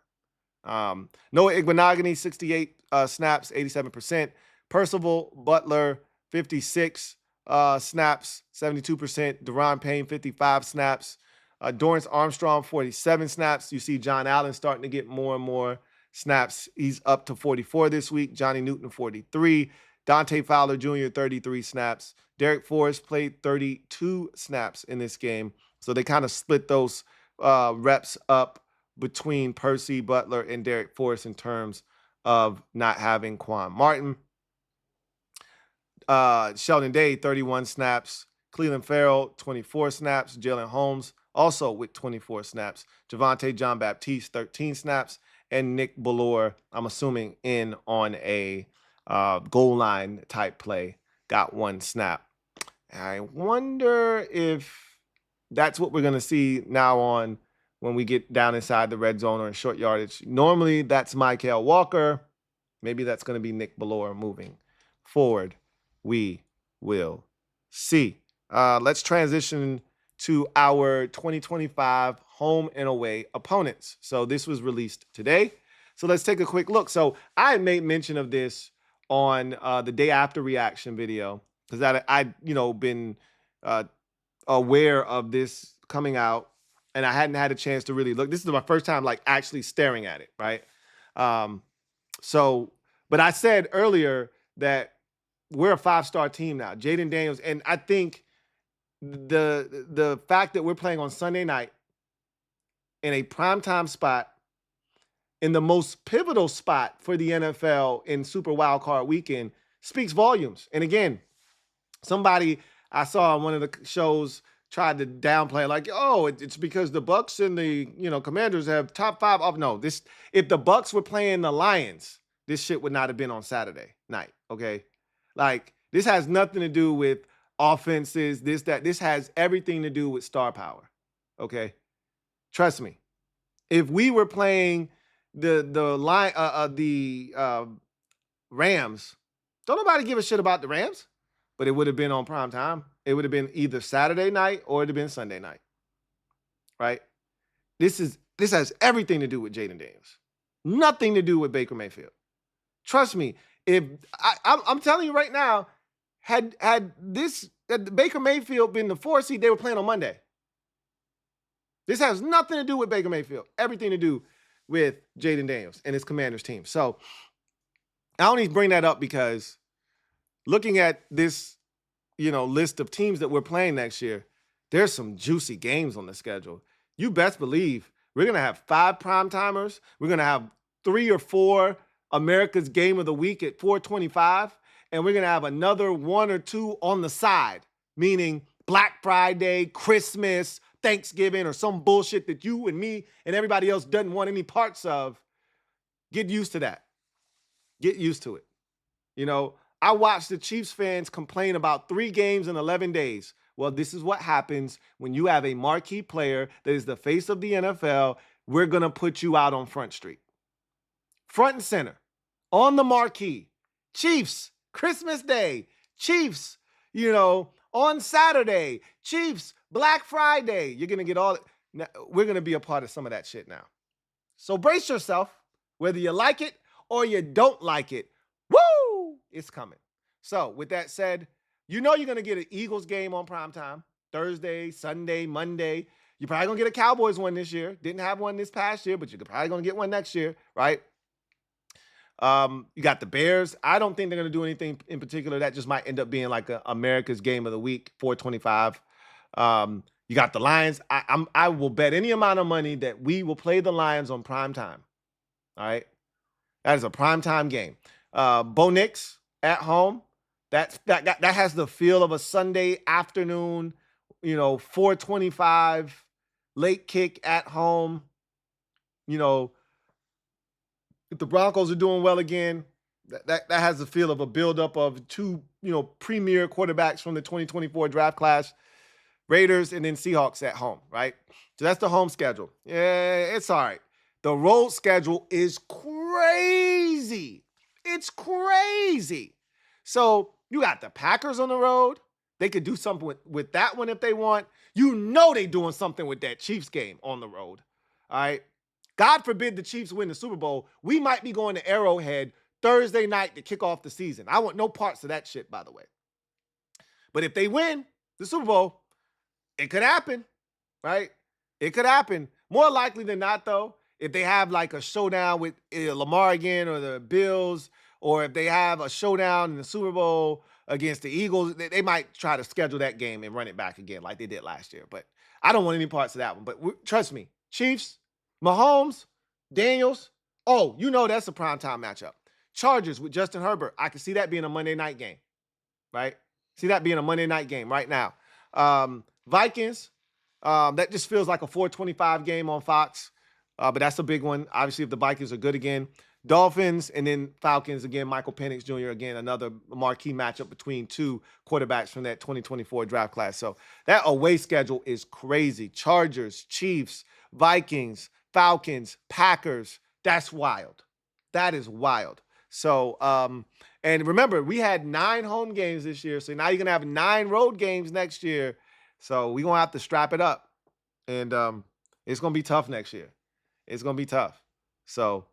Noah Igbenogany, 68 snaps, 87%. Percival Butler, 56 snaps, 72%. Deron Payne, 55 snaps. Dorrance Armstrong, 47 snaps. You see John Allen starting to get more and more snaps. He's up to 44 this week. Johnny Newton, 43. Dante Fowler Jr., 33 snaps. Derek Forrest played 32 snaps in this game. So they kind of split those reps up between Percy Butler and Derek Forrest in terms of not having Quan Martin. Sheldon Day, 31 snaps. Cleveland Farrell, 24 snaps. Jalen Holmes, also with 24 snaps. Javonte John Baptiste, 13 snaps. And Nick Bellore, I'm assuming in on a goal line type play, got 1 snap. I wonder if that's what we're going to see now on when we get down inside the red zone or in short yardage. Normally, that's Mykal Walker. Maybe that's going to be Nick Bellore moving forward. We will see. Let's transition to our 2025 home and away opponents. So this was released today. So let's take a quick look. So I had made mention of this on the day after reaction video because I'd been aware of this coming out, and I hadn't had a chance to really look. This is my first time like actually staring at it, right? But I said earlier that we're a 5-star team now. Jaden Daniels, and I think the fact that we're playing on Sunday night in a primetime spot in the most pivotal spot for the NFL in Super Wildcard Weekend speaks volumes. And again, somebody I saw on one of the shows tried to downplay, like, oh, it's because the Bucks and the Commanders have top 5 off. No, if the Bucks were playing the Lions, this shit would not have been on Saturday night. Okay, like this has nothing to do with offenses. This has everything to do with star power. Okay, trust me. If we were playing the Rams, don't nobody give a shit about the Rams. But it would have been on prime time. It would have been either Saturday night or it would have been Sunday night, right? This has everything to do with Jaden Daniels. Nothing to do with Baker Mayfield. Trust me. If I'm telling you right now, had Baker Mayfield been the 4 seed, they were playing on Monday. This has nothing to do with Baker Mayfield. Everything to do with Jaden Daniels and his Commanders team. So I only bring that up because looking at this, list of teams that we're playing next year, there's some juicy games on the schedule. You best believe we're going to have 5 primetimers. We're going to have 3 or 4 America's Game of the Week at 4:25. And we're going to have another 1 or 2 on the side, meaning Black Friday, Christmas, Thanksgiving, or some bullshit that you and me and everybody else doesn't want any parts of. Get used to that. Get used to it. I watched the Chiefs fans complain about 3 games in 11 days. Well, this is what happens when you have a marquee player that is the face of the NFL. We're going to put you out on Front Street. Front and center. On the marquee. Chiefs, Christmas Day. Chiefs, on Saturday. Chiefs, Black Friday. You're going to get all it. Now, we're going to be a part of some of that shit now. So brace yourself, whether you like it or you don't like it. Woo! It's coming. So with that said, you're going to get an Eagles game on primetime. Thursday, Sunday, Monday. You're probably going to get a Cowboys one this year. Didn't have one this past year, but you're probably going to get one next year, right? You got the Bears. I don't think they're going to do anything in particular. That just might end up being like America's Game of the Week, 4:25. You got the Lions. I will bet any amount of money that we will play the Lions on primetime. All right? That is a primetime game. Bo Nix at home. That has the feel of a Sunday afternoon, 4:25, late kick at home. If the Broncos are doing well again, that has the feel of a buildup of 2, premier quarterbacks from the 2024 draft class, Raiders and then Seahawks at home, right? So that's the home schedule. Yeah, it's all right. The road schedule is crazy. It's crazy. So you got the Packers on the road. They could do something with that one if they want. They doing something with that Chiefs game on the road. All right. God forbid the Chiefs win the Super Bowl. We might be going to Arrowhead Thursday night to kick off the season. I want no parts of that shit, by the way. But if they win the Super Bowl, it could happen, right? It could happen. More likely than not, though, if they have like a showdown with Lamar again or the Bills, or if they have a showdown in the Super Bowl against the Eagles, they might try to schedule that game and run it back again like they did last year. But I don't want any parts of that one. But trust me, Chiefs, Mahomes, Daniels, that's a primetime matchup. Chargers with Justin Herbert. I can see that being a Monday night game, right? See that being a Monday night game right now. Vikings, that just feels like a 4:25 game on Fox, but that's a big one. Obviously, if the Vikings are good again. Dolphins and then Falcons again, Michael Penix Jr. again, another marquee matchup between 2 quarterbacks from that 2024 draft class. So that away schedule is crazy. Chargers, Chiefs, Vikings, Falcons, Packers. That's wild. That is wild. So, and remember, we had 9 home games this year. So now you're going to have 9 road games next year. So we're going to have to strap it up. And it's going to be tough next year. It's going to be tough. So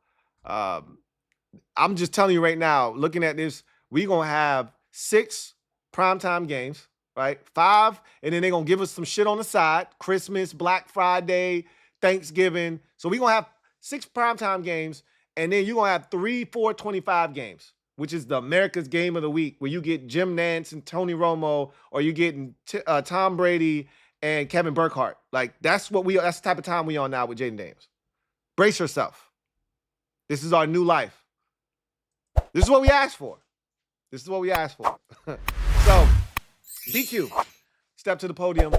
I'm just telling you right now, looking at this, we're going to have 6 primetime games, right? 5, and then they're going to give us some shit on the side. Christmas, Black Friday, Thanksgiving. So we're going to have 6 primetime games, and then you're going to have 3 4:25 games, which is the America's Game of the Week, where you get Jim Nantz and Tony Romo, or you're getting Tom Brady and Kevin Burkhardt. Like, that's the type of time we on now with Jaden Daniels. Brace yourself. This is our new life. This is what we asked for. So, DQ stepped to the podium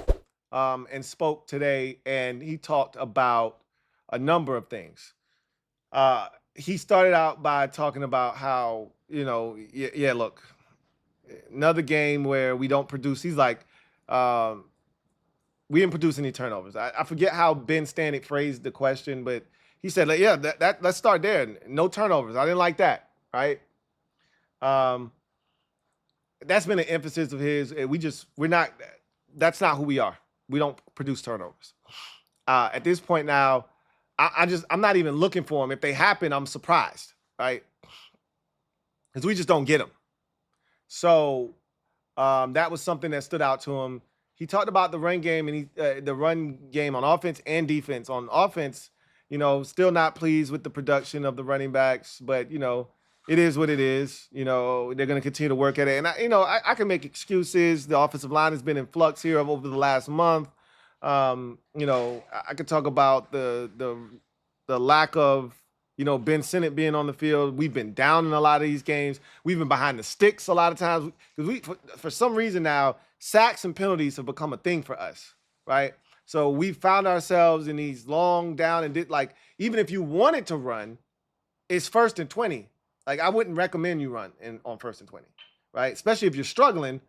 and spoke today, and he talked about a number of things. He started out by talking about how, look, another game where we don't produce. He's like, we didn't produce any turnovers. I forget how Ben Stanek phrased the question, but he said, let's start there. No turnovers. I didn't like that, right? That's been an emphasis of his. That's not who we are. We don't produce turnovers. At this point now, I'm not even looking for them. If they happen, I'm surprised, right? because we just don't get them. So that was something that stood out to him. He talked about the run game and the run game on offense and defense. On offense, still not pleased with the production of the running backs, but it is what it is. They're going to continue to work at it. And I can make excuses. The offensive line has been in flux here over the last month. I could talk about the lack of Ben Sinnott being on the field. We've been down in a lot of these games. We've been behind the sticks a lot of times because for some reason now, sacks and penalties have become a thing for us, right? So we found ourselves in these long down and even if you wanted to run, it's 1st and 20. Like, I wouldn't recommend you run on 1st and 20, right? Especially if you're struggling.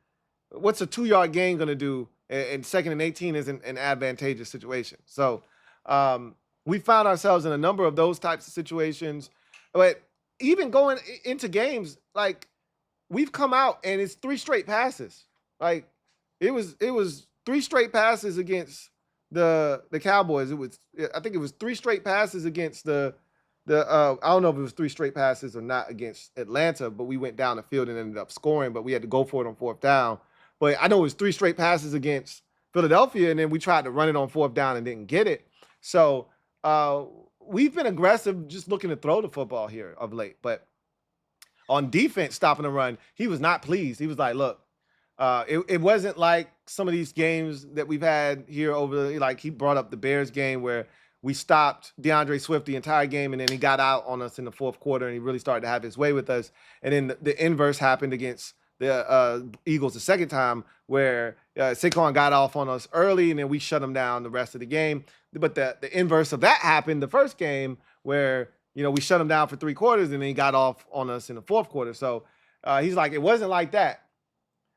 What's a 2-yard gain going to do? And 2nd and 18 is an advantageous situation. So we found ourselves in a number of those types of situations. But even going into games, like, we've come out and it's 3 straight passes. Like, it was 3 straight passes against the Cowboys. I think it was 3 straight passes against I don't know if it was 3 straight passes or not against Atlanta, but we went down the field and ended up scoring, but we had to go for it on 4th down. But I know it was 3 straight passes against Philadelphia, and then we tried to run it on 4th down and didn't get it. So we've been aggressive just looking to throw the football here of late. But on defense, stopping the run, he was not pleased. He was like, look, it wasn't like some of these games that we've had here like he brought up the Bears game where we stopped DeAndre Swift the entire game, and then he got out on us in the 4th quarter, and he really started to have his way with us. And then the inverse happened against the Eagles the second time, where Saquon got off on us early, and then we shut him down the rest of the game. But the inverse of that happened the first game, where we shut him down for 3 quarters, and then he got off on us in the 4th quarter. So he's like, it wasn't like that,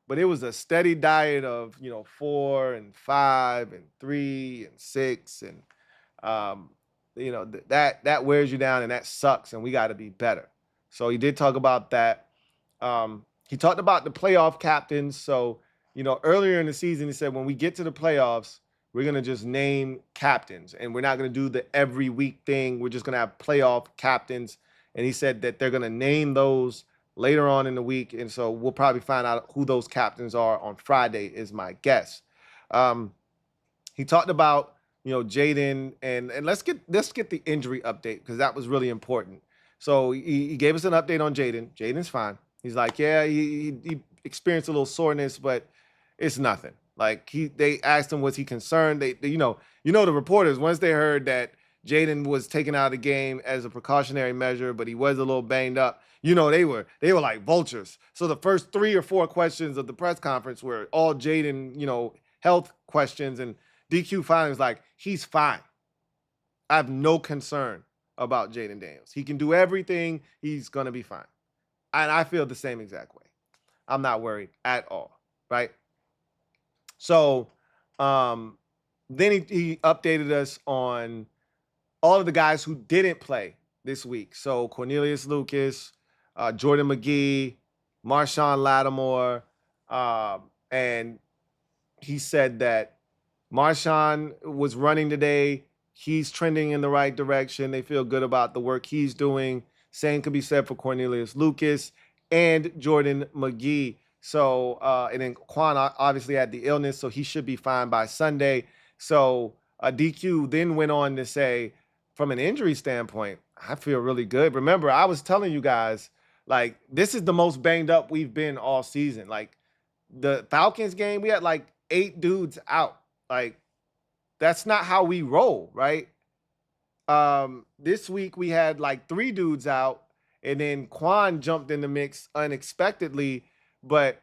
but it was a steady diet of 4 and 5 and 3 and 6, and that wears you down, and that sucks, and we got to be better. So he did talk about that. He talked about the playoff captains. So, earlier in the season, he said, when we get to the playoffs, we're going to just name captains, and we're not going to do the every week thing. We're just going to have playoff captains. And he said that they're going to name those later on in the week. And so we'll probably find out who those captains are on Friday is my guess. He talked about, Jaden, and let's get the injury update, because that was really important. So he gave us an update on Jaden. Jaden's fine. He's like, yeah, he experienced a little soreness, but it's nothing. Like, they asked him, was he concerned? They the reporters, once they heard that Jaden was taken out of the game as a precautionary measure, but he was a little banged up, they were like vultures. So the first 3 or 4 questions of the press conference were all Jaden, health questions, and DQ finally was like, he's fine. I have no concern about Jaden Daniels. He can do everything. He's going to be fine. And I feel the same exact way. I'm not worried at all, right? So then he updated us on all of the guys who didn't play this week. So Cornelius Lucas, Jordan McGee, Marshawn Lattimore, and he said that Marshawn was running today. He's trending in the right direction. They feel good about the work he's doing. Same could be said for Cornelius Lucas and Jordan McGee. So, and then Quan obviously had the illness, so he should be fine by Sunday. So DQ then went on to say, from an injury standpoint, I feel really good. Remember, I was telling you guys, like, this is the most banged up we've been all season. Like, the Falcons game, we had like 8 dudes out. Like, that's not how we roll, right? This week we had like 3 dudes out, and then Quan jumped in the mix unexpectedly, but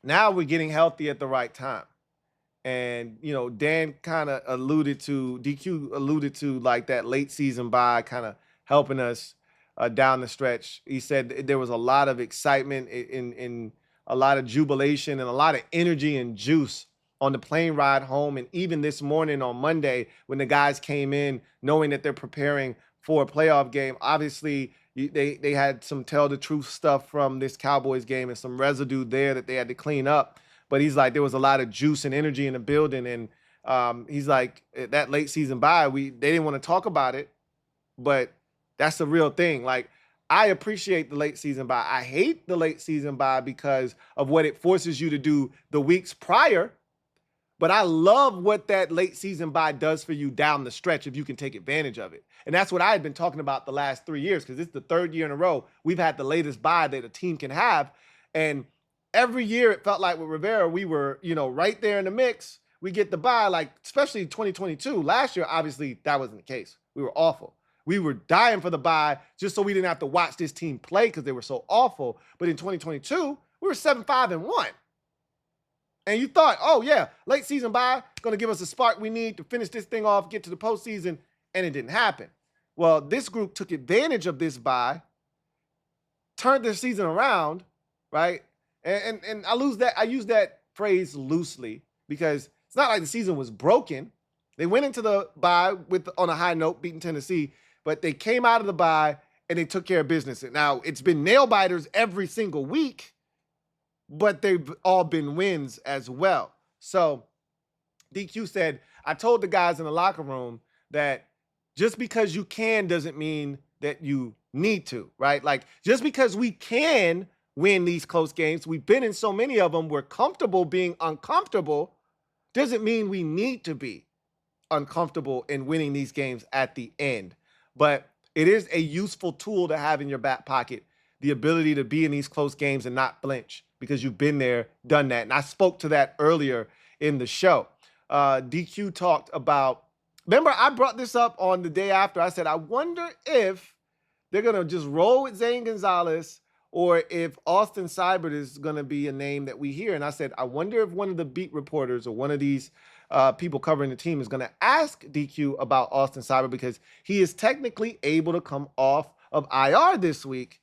now we're getting healthy at the right time. And, Dan kind of DQ alluded to like that late season bye kind of helping us down the stretch. He said there was a lot of excitement in a lot of jubilation and a lot of energy and juice on the plane ride home. And even this morning on Monday, when the guys came in knowing that they're preparing for a playoff game, obviously they had some tell the truth stuff from this Cowboys game and some residue there that they had to clean up. But he's like, there was a lot of juice and energy in the building. And he's like, that late season bye, they didn't want to talk about it, but that's the real thing. Like, I appreciate the late season bye. I hate the late season bye because of what it forces you to do the weeks prior. But I love what that late season bye does for you down the stretch if you can take advantage of it. And that's what I had been talking about the last 3 years, because it's the third year in a row we've had the latest bye that a team can have. And every year it felt like with Rivera, we were, right there in the mix. We get the bye, like especially 2022. Last year, obviously, that wasn't the case. We were awful. We were dying for the bye just so we didn't have to watch this team play because they were so awful. But in 2022, we were 7-5-1. And you thought, oh, yeah, late season bye, going to give us a spark we need to finish this thing off, get to the postseason, and it didn't happen. Well, this group took advantage of this bye, turned their season around, right? And I use that phrase loosely because it's not like the season was broken. They went into the bye on a high note, beating Tennessee, but they came out of the bye and they took care of business. Now, it's been nail biters every single week, but they've all been wins as well. So DQ said, I told the guys in the locker room that just because you can doesn't mean that you need to, right? Like, just because we can win these close games, we've been in so many of them, we're comfortable being uncomfortable, doesn't mean we need to be uncomfortable in winning these games at the end. But it is a useful tool to have in your back pocket, the ability to be in these close games and not flinch because you've been there, done that. And I spoke to that earlier in the show. DQ talked about, remember I brought this up on the day after. I said, I wonder if they're going to just roll with Zane Gonzalez or if Austin Seibert is going to be a name that we hear. And I said, I wonder if one of the beat reporters or one of these people covering the team is going to ask DQ about Austin Seibert because he is technically able to come off of IR this week.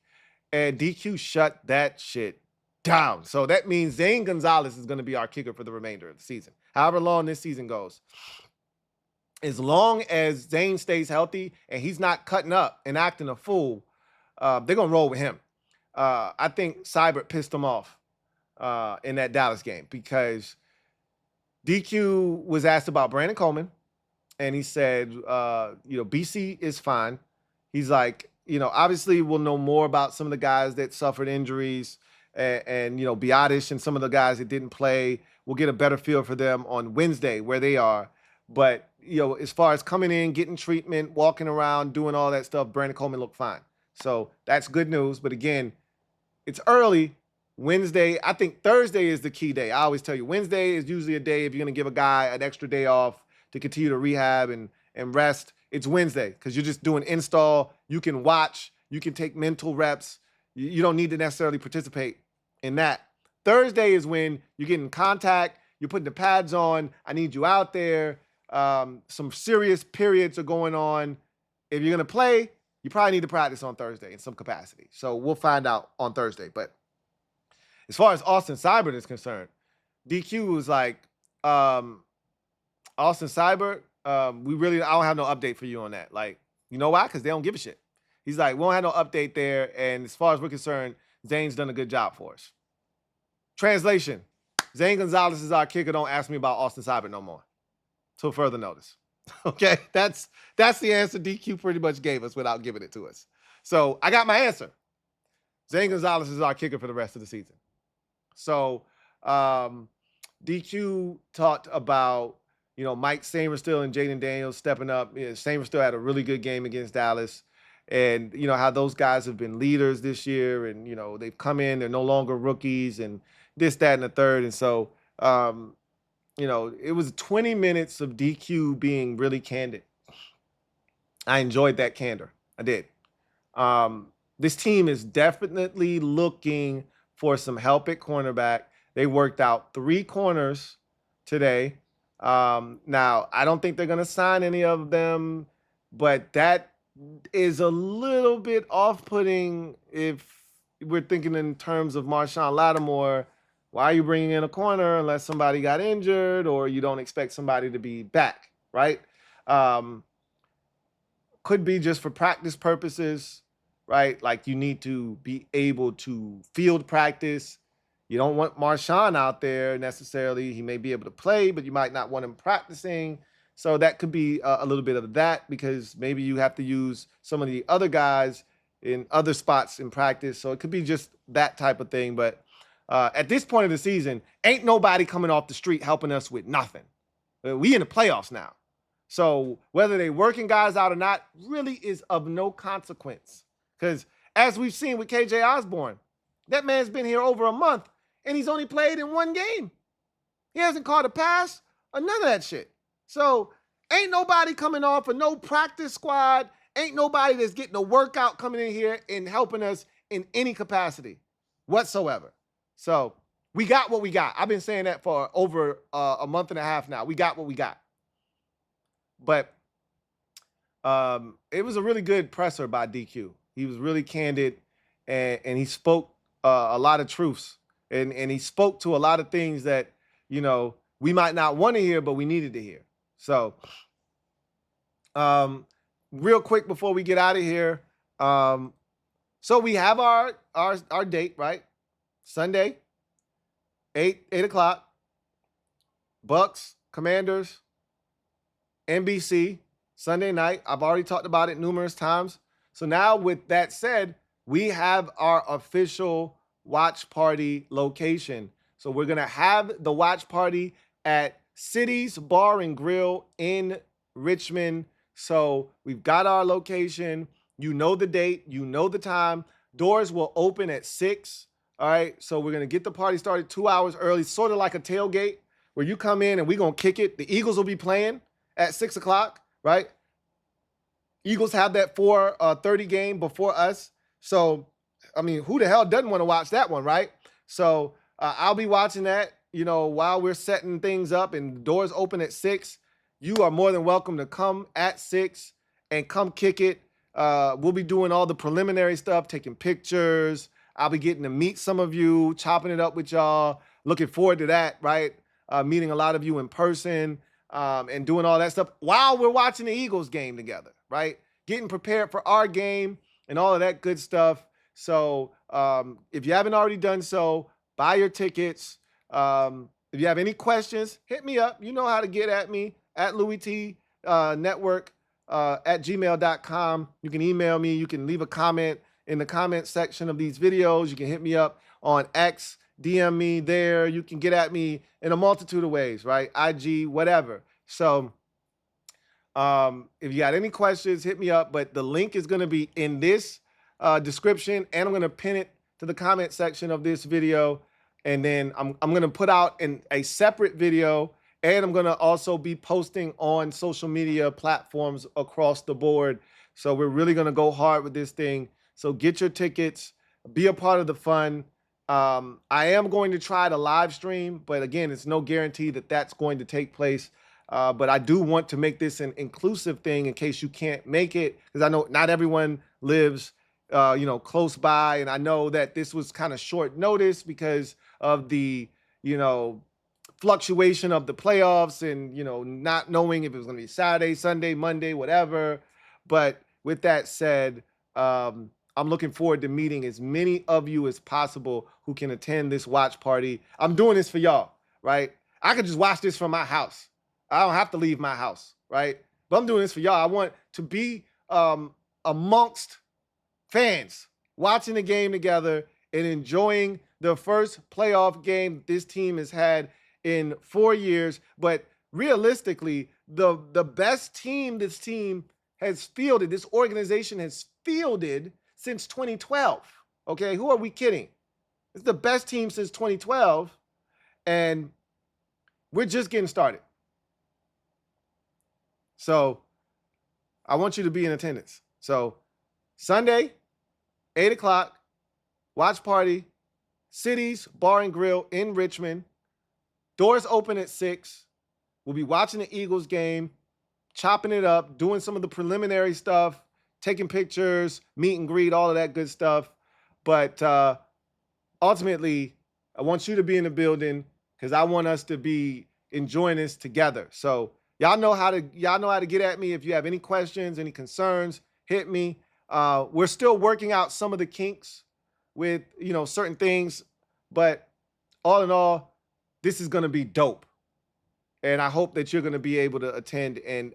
And DQ shut that shit down. So that means Zane Gonzalez is going to be our kicker for the remainder of the season. However long this season goes. As long as Zane stays healthy and he's not cutting up and acting a fool, they're going to roll with him. I think Seibert pissed him off in that Dallas game because DQ was asked about Brandon Coleman, and he said, BC is fine. He's like, obviously we'll know more about some of the guys that suffered injuries and Biotish and some of the guys that didn't play. We'll get a better feel for them on Wednesday where they are. But, as far as coming in, getting treatment, walking around, doing all that stuff, Brandon Coleman looked fine. So that's good news. But again, it's early. Wednesday, I think Thursday is the key day. I always tell you, Wednesday is usually a day if you're going to give a guy an extra day off to continue to rehab and rest. It's Wednesday because you're just doing install. You can watch. You can take mental reps. You don't need to necessarily participate in that. Thursday is when you get in contact. You're putting the pads on. I need you out there. Some serious periods are going on. If you're going to play, you probably need to practice on Thursday in some capacity. So we'll find out on Thursday. But as far as Austin Seibert is concerned, DQ was like, Austin Seibert, I don't have no update for you on that. Like, you know why? Because they don't give a shit. He's like, we don't have no update there. And as far as we're concerned, Zane's done a good job for us. Translation, Zane Gonzalez is our kicker. Don't ask me about Austin Seibert no more. Till further notice. Okay, that's the answer DQ pretty much gave us without giving it to us. So I got my answer. Zane Gonzalez is our kicker for the rest of the season. So DQ talked about, Mike Sainristil and Jaden Daniels stepping up. Sainristil had a really good game against Dallas. And, how those guys have been leaders this year. And, they've come in. They're no longer rookies and this, that, and the third. And so, it was 20 minutes of DQ being really candid. I enjoyed that candor. I did. This team is definitely looking for some help at cornerback. They worked out 3 corners today. Now, I don't think they're going to sign any of them, but that is a little bit off-putting if we're thinking in terms of Marshawn Lattimore. Why are you bringing in a corner unless somebody got injured or you don't expect somebody to be back, right? Could be just for practice purposes, right? Like you need to be able to field practice. You don't want Marshawn out there necessarily. He may be able to play, but you might not want him practicing. So that could be a little bit of that because maybe you have to use some of the other guys in other spots in practice. So it could be just that type of thing. But at this point of the season, ain't nobody coming off the street helping us with nothing. We in the playoffs now. So whether they working guys out or not really is of no consequence. Because as we've seen with KJ Osborne, that man's been here over a month and he's only played in one game. He hasn't caught a pass or none of that shit. So ain't nobody coming off of no practice squad. Ain't nobody that's getting a workout coming in here and helping us in any capacity whatsoever. So we got what we got. I've been saying that for over a month and a half now. We got what we got. But it was a really good presser by DQ. He was really candid, and he spoke a lot of truths. And he spoke to a lot of things that, you know, we might not want to hear, but we needed to hear. So real quick before we get out of here. So we have our date, right? Sunday, 8 o'clock. Bucks, Commanders, NBC, Sunday night. I've already talked about it numerous times. So now with that said, we have our official watch party location. So we're going to have the watch party at City's Bar and Grill in Richmond. So we've got our location. You know the date. You know the time. Doors will open at 6. All right. So we're going to get the party started 2 hours early, sort of like a tailgate where you come in and we're going to kick it. The Eagles will be playing at 6 o'clock, right? Eagles have that 4:30 game before us. So, I mean, who the hell doesn't want to watch that one, right? So I'll be watching that, you know, while we're setting things up and the doors open at 6. You are more than welcome to come at 6 and come kick it. We'll be doing all the preliminary stuff, taking pictures. I'll be getting to meet some of you, chopping it up with y'all. Looking forward to that, right? Meeting a lot of you in person and doing all that stuff while we're watching the Eagles game together, right? Getting prepared for our game and all of that good stuff. So if you haven't already done so, buy your tickets. If you have any questions, hit me up. You know how to get at me at Louie T Network at gmail.com. You can email me. You can leave a comment in the comment section of these videos. You can hit me up on X, DM me there. You can get at me in a multitude of ways, right? IG, whatever. So if you got any questions, hit me up. But the link is going to be in this description, and I'm going to pin it to the comment section of this video. And then I'm going to put out a separate video, and I'm going to also be posting on social media platforms across the board. So we're really going to go hard with this thing. So get your tickets, be a part of the fun. I am going to try to live stream, but again, it's no guarantee that that's going to take place. But I do want to make this an inclusive thing in case you can't make it, because I know not everyone lives, close by. And I know that this was kind of short notice because of the, fluctuation of the playoffs and, not knowing if it was going to be Saturday, Sunday, Monday, whatever. But with that said, I'm looking forward to meeting as many of you as possible who can attend this watch party. I'm doing this for y'all, right? I could just watch this from my house. I don't have to leave my house, right? But I'm doing this for y'all. I want to be amongst fans watching the game together and enjoying the first playoff game this team has had in 4 years. But realistically, the best team this team has fielded, this organization has fielded since 2012. Okay, who are we kidding? It's the best team since 2012, and we're just getting started. So I want you to be in attendance. So Sunday, 8 o'clock, watch party, City's Bar and Grill in Richmond. Doors open at 6. We'll be watching the Eagles game, chopping it up, doing some of the preliminary stuff, taking pictures, meet and greet, all of that good stuff. But ultimately, I want you to be in the building because I want us to be enjoying this together. So y'all know how to get at me if you have any questions, any concerns. Hit me. We're still working out some of the kinks with certain things, but all in all, this is going to be dope. And I hope that you're going to be able to attend and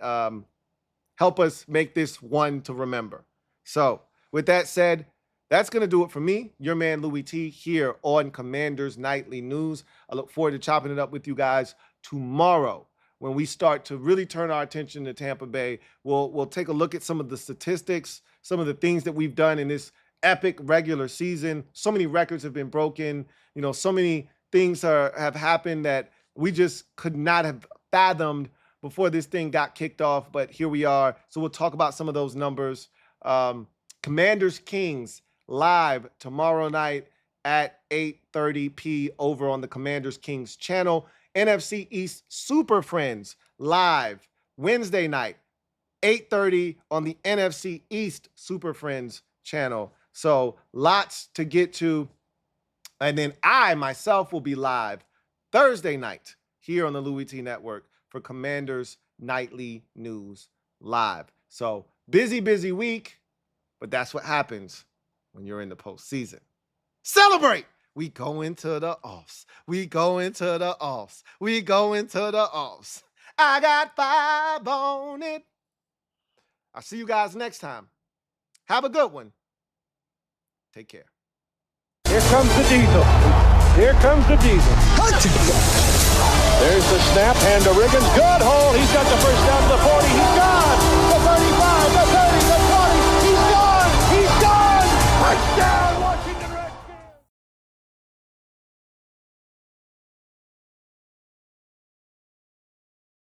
help us make this one to remember. So With that said, that's going to do it for me, your man Louie T, here on Commanders Nightly News. I look forward to chopping it up with you guys tomorrow when we start to really turn our attention to Tampa Bay. We'll take a look at some of the statistics, some of the things that we've done in this epic regular season. So many records have been broken. You know, so many things have happened that we just could not have fathomed before this thing got kicked off. But here we are. So we'll talk about some of those numbers. Commanders Kings live tomorrow night at 8:30 p.m. over on the Commanders Kings channel. NFC East Super Friends live Wednesday night, 8:30 on the NFC East Super Friends channel. So lots to get to. And then I myself will be live Thursday night here on the Louie T Network for Commanders Nightly News Live. So busy week, but that's what happens when you're in the postseason. Celebrate! We go into the offs. We go into the offs. We go into the offs. I got 5 on it. I'll see you guys next time. Have a good one. Take care. Here comes the diesel. Here comes the diesel. There's the snap, hand to Riggins. Good hold. He's